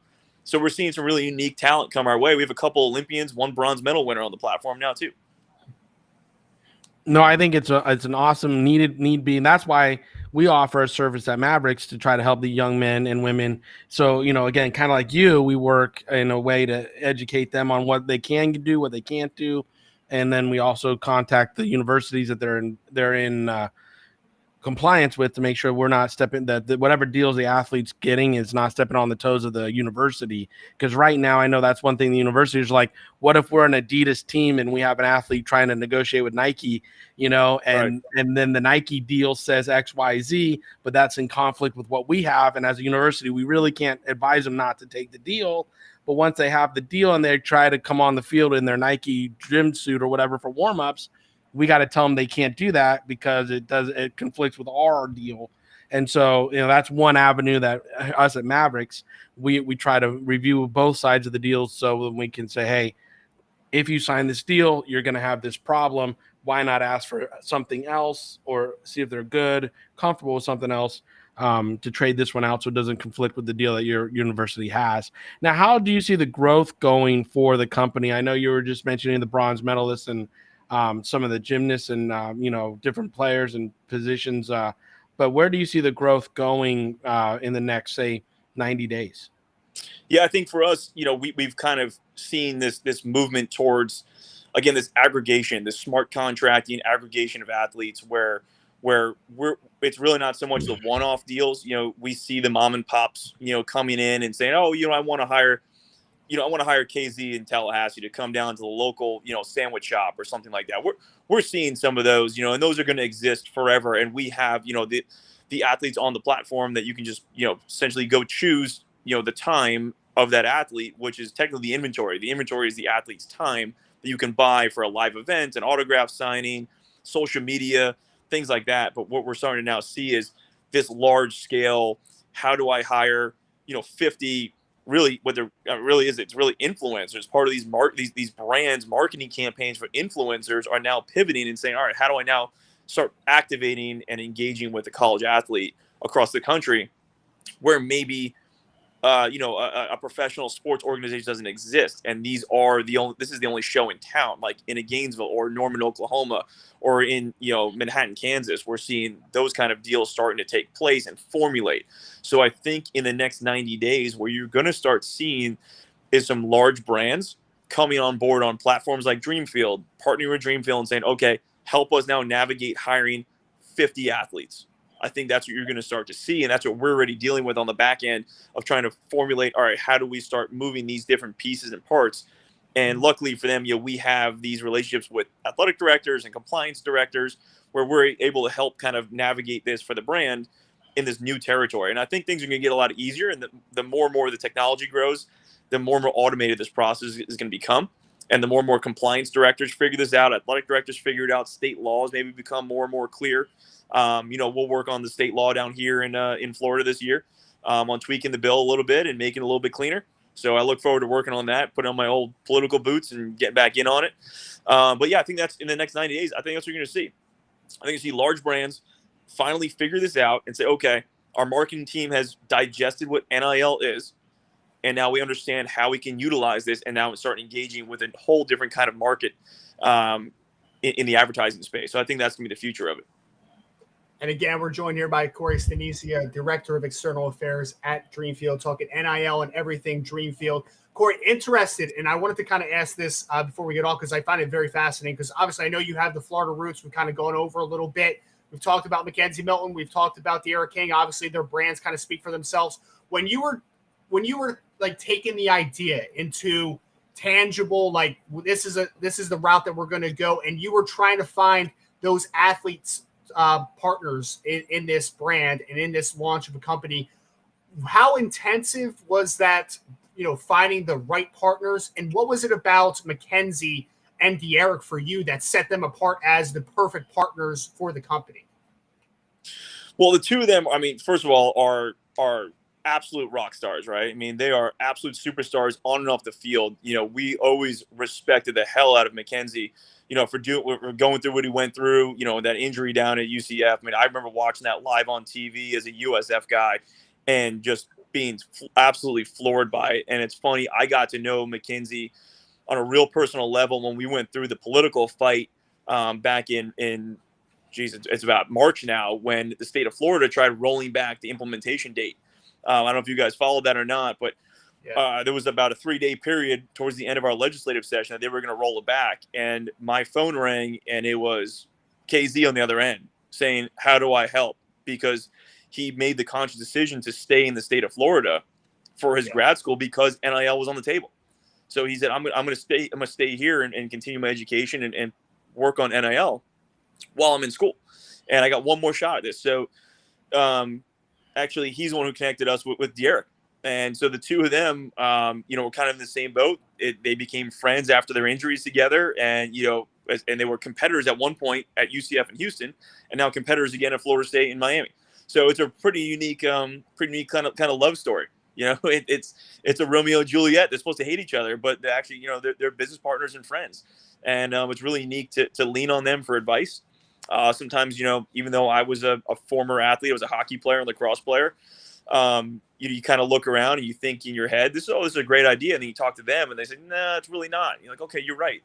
So we're seeing some really unique talent come our way. We have a couple Olympians, one bronze medal winner on the platform now too. No, I think it's an awesome need be, and that's why we offer a service at Mavericks to try to help the young men and women. So, again, kind of like you, we work in a way to educate them on what they can do, what they can't do, and then we also contact the universities that they're in compliance with to make sure we're not stepping that whatever deals the athlete's getting is not stepping on the toes of the university. Because right now, I know that's one thing the university is like, what if we're an Adidas team and we have an athlete trying to negotiate with Nike, and then the Nike deal says XYZ, but that's in conflict with what we have. And as a university, we really can't advise them not to take the deal. But once they have the deal and they try to come on the field in their Nike gym suit or whatever for warmups, we got to tell them they can't do that because it conflicts with our deal. And so, that's one avenue that us at Mavericks, we try to review both sides of the deal so that we can say, hey, if you sign this deal, you're going to have this problem. Why not ask for something else or see if they're good, comfortable with something else to trade this one out so it doesn't conflict with the deal that your university has. Now, how do you see the growth going for the company? I know you were just mentioning the bronze medalists and some of the gymnasts and, different players and positions. But where do you see the growth going in the next, say, 90 days? Yeah, I think for us, we've kind of seen this movement towards, again, this aggregation, this smart contracting aggregation of athletes where it's really not so much the one-off deals. We see the mom and pops, coming in and saying, oh, I want to hire KZ in Tallahassee to come down to the local, sandwich shop or something like that. We're seeing some of those, and those are going to exist forever. And we have, the athletes on the platform that you can just, essentially go choose, the time of that athlete, which is technically the inventory. The inventory is the athlete's time that you can buy for a live event, an autograph signing, social media, things like that. But what we're starting to now see is this large scale, how do I hire, 50 really what there really is, it's really influencers. Part of these brands marketing campaigns for influencers are now pivoting and saying, all right, how do I now start activating and engaging with the college athlete across the country where maybe a professional sports organization doesn't exist, and this is the only show in town, like in a Gainesville or Norman, Oklahoma, or in Manhattan, Kansas. We're seeing those kind of deals starting to take place and formulate. So I think in the next 90 days, what you're going to start seeing is some large brands coming on board on platforms like Dreamfield, partnering with Dreamfield and saying, okay, help us now navigate hiring 50 athletes. I think that's what you're going to start to see. And that's what we're already dealing with on the back end of trying to formulate, all right, how do we start moving these different pieces and parts? And luckily for them, we have these relationships with athletic directors and compliance directors where we're able to help kind of navigate this for the brand in this new territory. And I think things are going to get a lot easier. And the more and more the technology grows, the more and more automated this process is going to become. And the more and more compliance directors figure this out, athletic directors figure it out, state laws maybe become more and more clear. We'll work on the state law down here in Florida this year on tweaking the bill a little bit and making it a little bit cleaner. So I look forward to working on that, putting on my old political boots and getting back in on it. But yeah, I think that's in the next 90 days. I think that's what you're going to see. I think you see large brands finally figure this out and say, okay, our marketing team has digested what NIL is. And now we understand how we can utilize this, and now start engaging with a whole different kind of market in the advertising space. So I think that's going to be the future of it. And again, we're joined here by Corey Stanesia, Director of External Affairs at Dreamfield, talking NIL and everything Dreamfield. Corey, interested, and I wanted to kind of ask this before we get off, because I find it very fascinating, because obviously I know you have the Florida roots. We've kind of gone over a little bit. We've talked about Mackenzie Milton. We've talked about De'Ara King. Obviously, their brands kind of speak for themselves. When you were like taking the idea into tangible, like this is the route that we're going to go, and you were trying to find those athletes partners in this brand and in this launch of a company, how intensive was that, finding the right partners, and what was it about Mackenzie and De'Ara for you that set them apart as the perfect partners for the company? Well, the two of them, first of all, are absolute rock stars, right? I mean, they are absolute superstars on and off the field. We always respected the hell out of Mackenzie, for going through what he went through, that injury down at UCF. I mean, I remember watching that live on TV as a USF guy and just being absolutely floored by it. And it's funny, I got to know Mackenzie on a real personal level when we went through the political fight back in it's about March now, when the state of Florida tried rolling back the implementation date. I don't know if you guys followed that or not, but there was about a 3-day period towards the end of our legislative session that they were going to roll it back. And my phone rang, and it was KZ on the other end saying, how do I help? Because he made the conscious decision to stay in the state of Florida for his grad school because NIL was on the table. So he said, I'm going to stay here and continue my education and work on NIL while I'm in school. And I got one more shot at this. So, actually, he's the one who connected us with De'Ara. And so the two of them, were kind of in the same boat. They became friends after their injuries together. And, and they were competitors at one point at UCF in Houston, and now competitors again at Florida State and Miami. So it's a pretty unique kind of love story. It's a Romeo and Juliet. They're supposed to hate each other, but they actually, they're business partners and friends. And it's really unique to lean on them for advice. Sometimes, even though I was a former athlete, I was a hockey player and lacrosse player, you kind of look around and you think in your head, this is a great idea. And then you talk to them and they say, nah, it's really not. And you're like, okay, you're right.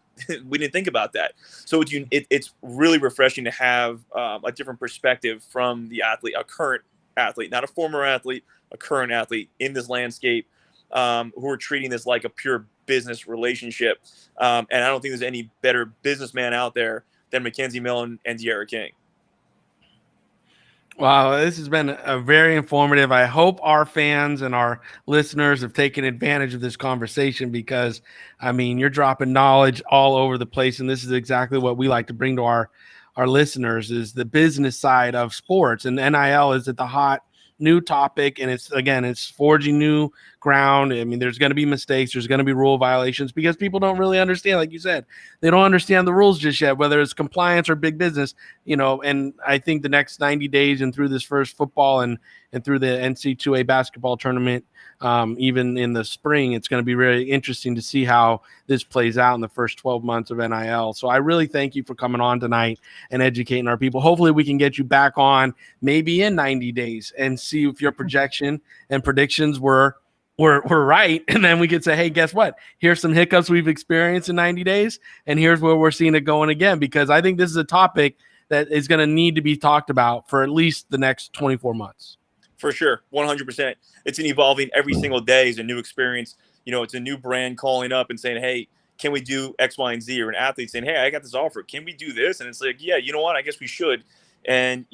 We didn't think about that. So it's really refreshing to have a different perspective from the athlete, a current athlete, not a former athlete, a current athlete in this landscape, who are treating this like a pure business relationship. And I don't think there's any better businessman out there than Mackenzie Milton and De'Ara King. Wow, this has been a very informative. I hope our fans and our listeners have taken advantage of this conversation, because, you're dropping knowledge all over the place, and this is exactly what we like to bring to our listeners, is the business side of sports. And NIL is at the hot new topic, and it's forging new ground. There's going to be mistakes, there's going to be rule violations, because people don't really understand. Like you said, they don't understand the rules just yet, whether it's compliance or big business, and I think the next 90 days and through this first football and through the NC2A basketball tournament, even in the spring, it's going to be really interesting to see how this plays out in the first 12 months of NIL. So I really thank you for coming on tonight and educating our people. Hopefully we can get you back on maybe in 90 days and see if your projection and predictions were right. And then we could say, hey, guess what? Here's some hiccups we've experienced in 90 days. And here's where we're seeing it going again, because I think this is a topic that is going to need to be talked about for at least the next 24 months. For sure. 100%. It's an evolving every single day is a new experience. It's a new brand calling up and saying, hey, can we do X, Y, and Z? Or an athlete saying, hey, I got this offer. Can we do this? And it's like, yeah, you know what? I guess we should. And,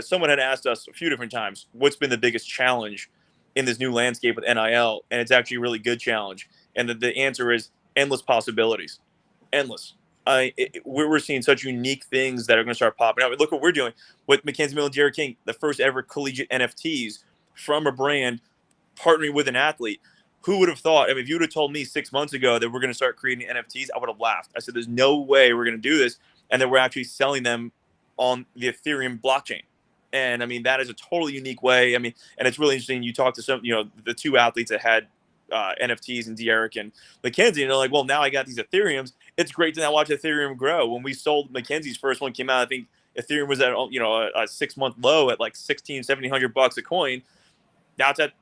someone had asked us a few different times, what's been the biggest challenge in this new landscape with NIL? And it's actually a really good challenge. And the answer is endless possibilities. Endless. We're seeing such unique things that are going to start popping up. Look what we're doing with Mackenzie Milton and De'Ara King, the first ever collegiate NFTs from a brand partnering with an athlete. who would have thought? I mean, if you would have told me 6 months ago that we're going to start creating NFTs, I would have laughed. I said, there's no way we're going to do this. And then we're actually selling them on the Ethereum blockchain. And I mean, that is a totally unique way. I mean, and it's really interesting. You talk to some, the two athletes that had NFTs, and Derek and Mackenzie, and they're like, well, now I got these Ethereums. It's great to now watch Ethereum grow. When we sold Mackenzie's first one came out, I think Ethereum was at, a 6 month low at like $1,700 a coin. Now it's at,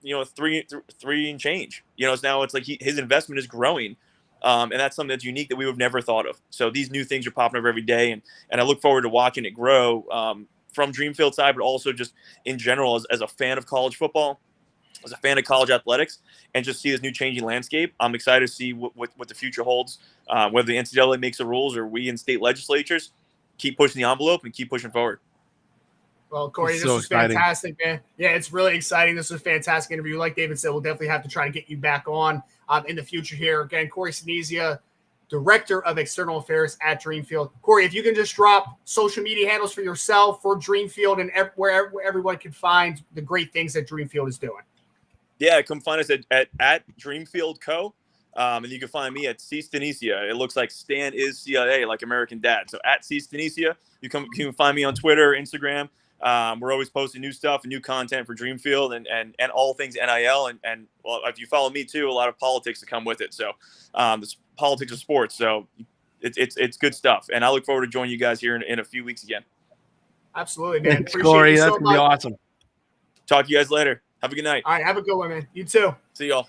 three and change. So now it's like his investment is growing. And that's something that's unique that we would have never thought of. So these new things are popping up every day. And I look forward to watching it grow from Dreamfield side, but also just in general as a fan of college football, as a fan of college athletics, and just see this new changing landscape. I'm excited to see what the future holds, whether the NCAA makes the rules or we in state legislatures keep pushing the envelope and keep pushing forward. Well, Corey, this was fantastic, man. Yeah, it's really exciting. This was a fantastic interview. Like David said, we'll definitely have to try to get you back on in the future here. Again, Corey Sinisia, Director of External Affairs at Dreamfield. Corey, if you can just drop social media handles for yourself, for Dreamfield, and where everyone can find the great things that Dreamfield is doing. Yeah, come find us at Dreamfield Co. And you can find me at C. Stanicia. It looks like Stan is CIA, like American Dad. So at C. Stanicia, you can find me on Twitter, Instagram. We're always posting new stuff and new content for Dreamfield and all things NIL. And well, if you follow me too, a lot of politics to come with it. So this politics of sports. So it's good stuff. And I look forward to joining you guys here in a few weeks again. Absolutely, man. Thanks, Corey. That's going to be awesome. Talk to you guys later. Have a good night. All right. Have a good one, man. You too. See y'all.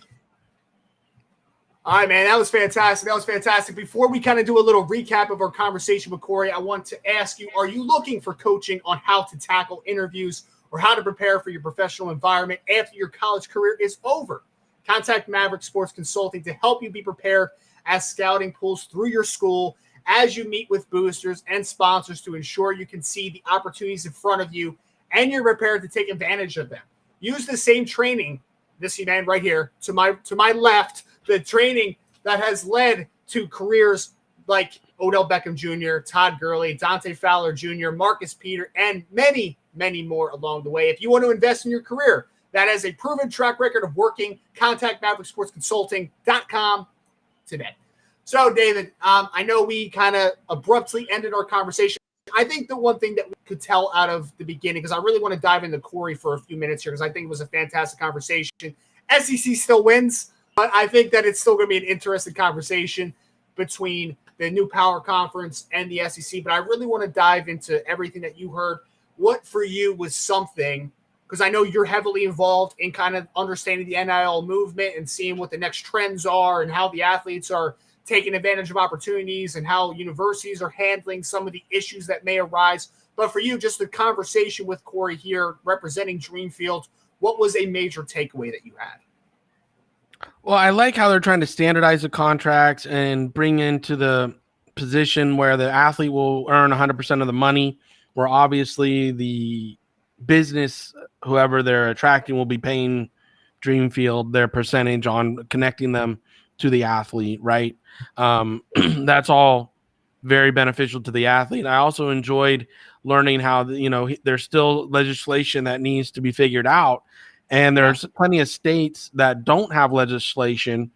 All right, man. That was fantastic. Before we kind of do a little recap of our conversation with Corey, I want to ask you, are you looking for coaching on how to tackle interviews or how to prepare for your professional environment after your college career is over? Contact Maverick Sports Consulting to help you be prepared as scouting pulls through your school as you meet with boosters and sponsors to ensure you can see the opportunities in front of you and you're prepared to take advantage of them. Use the same training, this man right here, to my left, the training that has led to careers like Odell Beckham Jr., Todd Gurley, Dante Fowler Jr., Marcus Peter, and many, many more along the way. If you want to invest in your career that has a proven track record of working, contact MaverickSportsConsulting.com today. So, David, I know we kind of abruptly ended our conversation. I think the one thing that we could tell out of the beginning, because I really want to dive into Corey for a few minutes here, because I think it was a fantastic conversation. SEC still wins, but I think that it's still going to be an interesting conversation between the new power conference and the SEC. But I really want to dive into everything that you heard. What for you was something, because I know you're heavily involved in kind of understanding the NIL movement and seeing what the next trends are and how the athletes are taking advantage of opportunities and how universities are handling some of the issues that may arise. But for you, just the conversation with Corey here representing Dreamfield, what was a major takeaway that you had? Well, I like how they're trying to standardize the contracts and bring into the position where the athlete will earn 100% of the money, where obviously the business, whoever they're attracting, will be paying Dreamfield their percentage on connecting them to the athlete, right? That's all very beneficial to the athlete. I also enjoyed learning how, there's still legislation that needs to be figured out. And there's plenty of states that don't have legislation,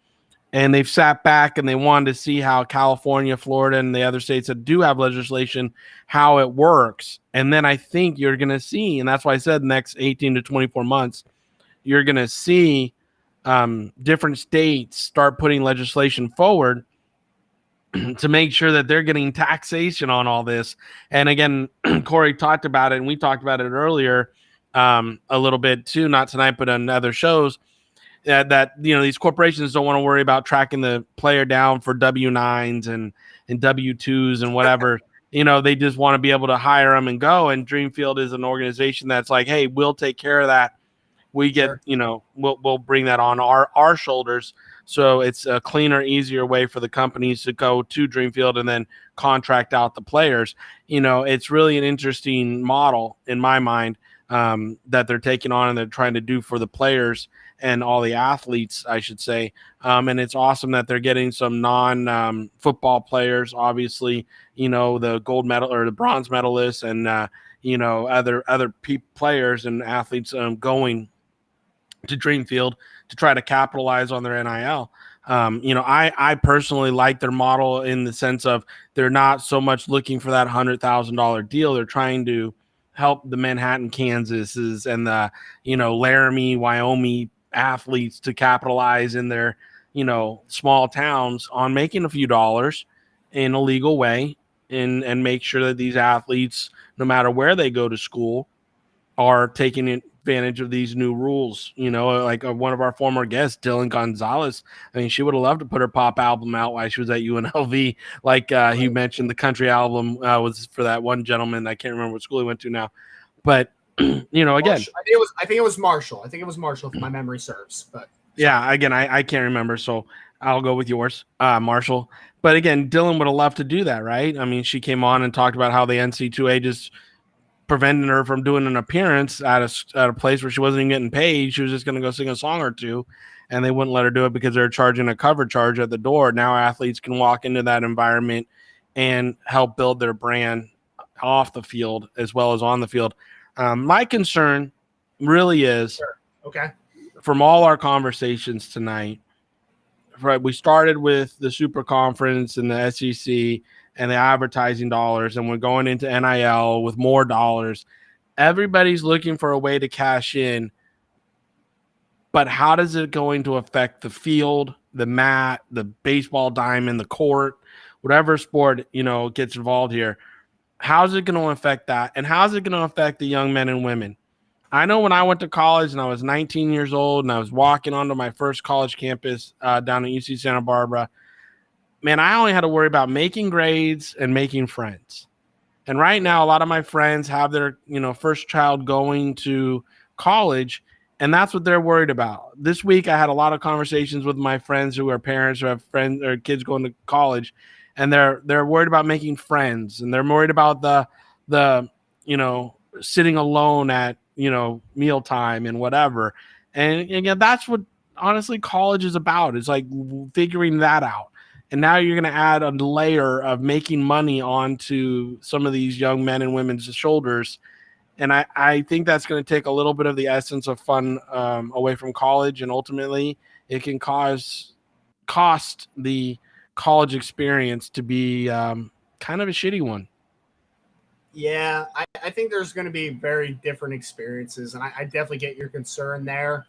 and they've sat back and they wanted to see how California, Florida, and the other states that do have legislation, how it works. And then I think you're going to see, and that's why I said next 18 to 24 months, you're going to see different states start putting legislation forward to make sure that they're getting taxation on all this. And again, Corey talked about it, and we talked about it earlier a little bit too, not tonight, but on other shows, that these corporations don't want to worry about tracking the player down for W-9s and W-2s and whatever. They just want to be able to hire them and go. And Dreamfield is an organization that's like, hey, we'll take care of that. We get, we'll bring that on our shoulders. So it's a cleaner, easier way for the companies to go to Dreamfield and then contract out the players. It's really an interesting model in my mind that they're taking on and they're trying to do for the players and all the athletes, I should say. And it's awesome that they're getting some non-football players, obviously, the gold medal or the bronze medalists and, other players and athletes going to Dreamfield to try to capitalize on their NIL. I personally like their model in the sense of they're not so much looking for that $100,000 deal. They're trying to help the Manhattan, Kansases and the, Laramie, Wyoming athletes to capitalize in their, small towns on making a few dollars in a legal way and make sure that these athletes, no matter where they go to school, are taking advantage of these new rules. Like one of our former guests, Dylan Gonzalez. I mean, she would have loved to put her pop album out while she was at UNLV. Like he mentioned, the country album was for that one gentleman. I can't remember what school he went to now, but again, Marshall. I think it was Marshall. I think it was Marshall, if my memory serves. But yeah, again, I can't remember, so I'll go with yours, Marshall. But again, Dylan would have loved to do that, right? I mean, she came on and talked about how the NC2A just preventing her from doing an appearance at a place where she wasn't even getting paid. She was just going to go sing a song or two, and they wouldn't let her do it because they're charging a cover charge at the door. Now athletes can walk into that environment and help build their brand off the field as well as on the field. My concern really is, okay, from all our conversations tonight, right? We started with the Super Conference and the SEC and the advertising dollars, and we're going into NIL with more dollars. Everybody's looking for a way to cash in, but how does it going to affect the field, the mat, the baseball diamond, the court, whatever sport, gets involved here? How's it going to affect that? And how's it going to affect the young men and women? I know when I went to college and I was 19 years old and I was walking onto my first college campus down at UC Santa Barbara, man, I only had to worry about making grades and making friends. And right now, a lot of my friends have their, first child going to college, and that's what they're worried about. This week, I had a lot of conversations with my friends who are parents who have friends or kids going to college, and they're worried about making friends, and they're worried about the sitting alone at, mealtime and whatever. And again, that's what honestly college is about. It's like figuring that out. And now you're going to add a layer of making money onto some of these young men and women's shoulders. And I think that's going to take a little bit of the essence of fun away from college. And ultimately, it can cost the college experience to be kind of a shitty one. Yeah, I think there's going to be very different experiences. And I definitely get your concern there.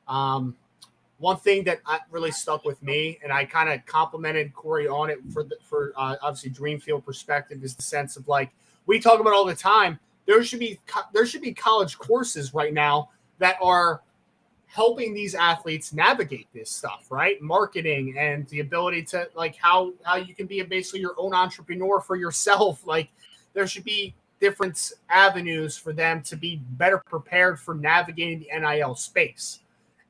One thing that really stuck with me, and I kind of complimented Corey on it for obviously Dreamfield perspective, is the sense of, like, we talk about all the time. There should be college courses right now that are helping these athletes navigate this stuff, right? Marketing and the ability to, like, how you can be basically your own entrepreneur for yourself. Like, there should be different avenues for them to be better prepared for navigating the NIL space.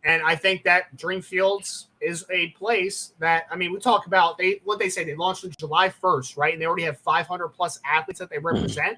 And I think that Dreamfields is a place that, I mean, we talk about what they say they launched on July 1st, right? And they already have 500 plus athletes that they represent.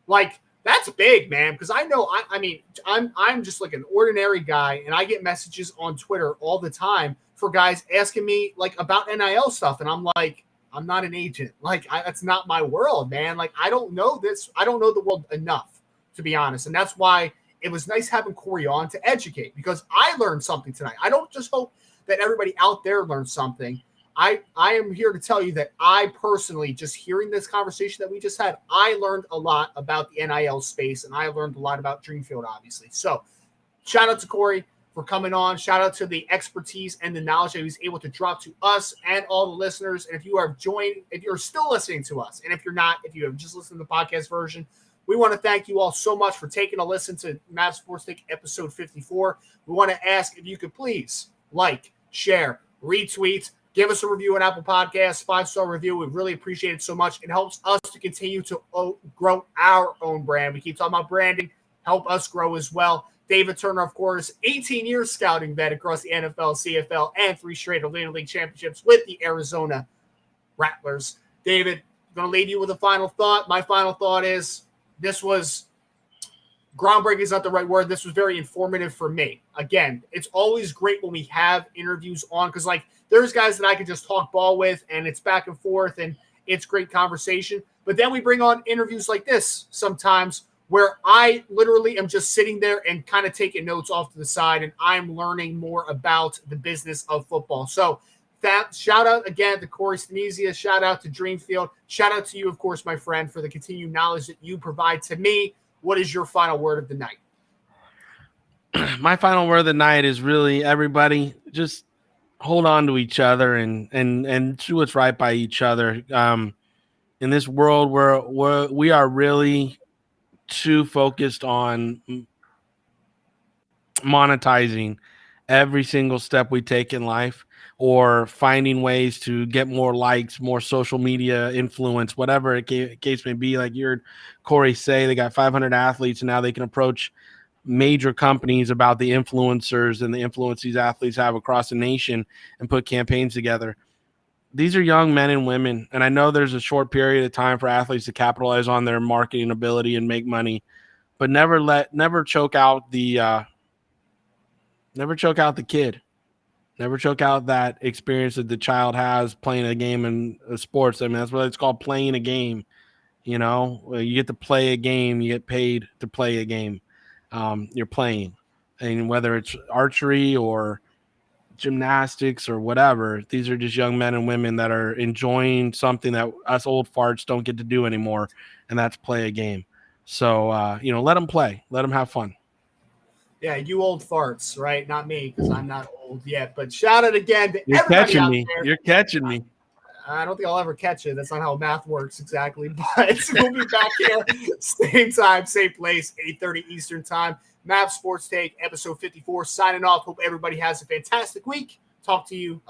Like, that's big, man. Because I know, I'm just like an ordinary guy, and I get messages on Twitter all the time for guys asking me, like, about NIL stuff, and I'm like, I'm not an agent. Like, that's not my world, man. Like, I don't know this. I don't know the world enough, to be honest, and that's why it was nice having Corey on to educate, because I learned something tonight. I don't just hope that everybody out there learns something. I am here to tell you that I personally, just hearing this conversation that we just had, I learned a lot about the NIL space, and I learned a lot about Dreamfield, obviously. So shout out to Corey for coming on. Shout out to the expertise and the knowledge that he was able to drop to us and all the listeners. And if you're still listening to us, and if you're not, if you have just listened to the podcast version, we want to thank you all so much for taking a listen to Mav Sports Take episode 54. We want to ask if you could please like, share, retweet, give us a review on Apple Podcasts, 5-star review. We really appreciate it so much. It helps us to continue to grow our own brand. We keep talking about branding, help us grow as well. David Turner, of course, 18 years scouting vet across the NFL, CFL, and 3 straight Atlantic League championships with the Arizona Rattlers. David, I'm going to leave you with a final thought. My final thought is, this was groundbreaking is not the right word. This was very informative for me. Again, it's always great when we have interviews on, because, like, there's guys that I can just talk ball with, and it's back and forth, and it's great conversation. But then we bring on interviews like this sometimes where I literally am just sitting there and kind of taking notes off to the side, and I'm learning more about the business of football. So that shout out again to Corey Stanesia, shout out to Dreamfield, shout out to you, of course, my friend, for the continued knowledge that you provide to me. What is your final word of the night? My final word of the night is really, everybody just hold on to each other and do what's right by each other. In this world where we are really too focused on monetizing every single step we take in life, or finding ways to get more likes, more social media influence, whatever case may be. Like you heard Corey say, they got 500 athletes and now they can approach major companies about the influencers and the influence these athletes have across the nation and put campaigns together. These are young men and women, and I know there's a short period of time for athletes to capitalize on their marketing ability and make money, but never choke out the kid. Never choke out that experience that the child has playing a game in sports. I mean, that's what it's called, playing a game. You know, you get to play a game, you get paid to play a game. You're playing, and whether it's archery or gymnastics or whatever, these are just young men and women that are enjoying something that us old farts don't get to do anymore, and that's play a game. So, let them play, let them have fun. Yeah, you old farts, right? Not me, because I'm not old yet. But shout out again to You're everybody catching out me. there. You're catching me. I don't think I'll ever catch it. That's not how math works exactly. But we'll be back here, same time, same place, 8:30 Eastern time. Mav Sports Take, episode 54, signing off. Hope everybody has a fantastic week. Talk to you.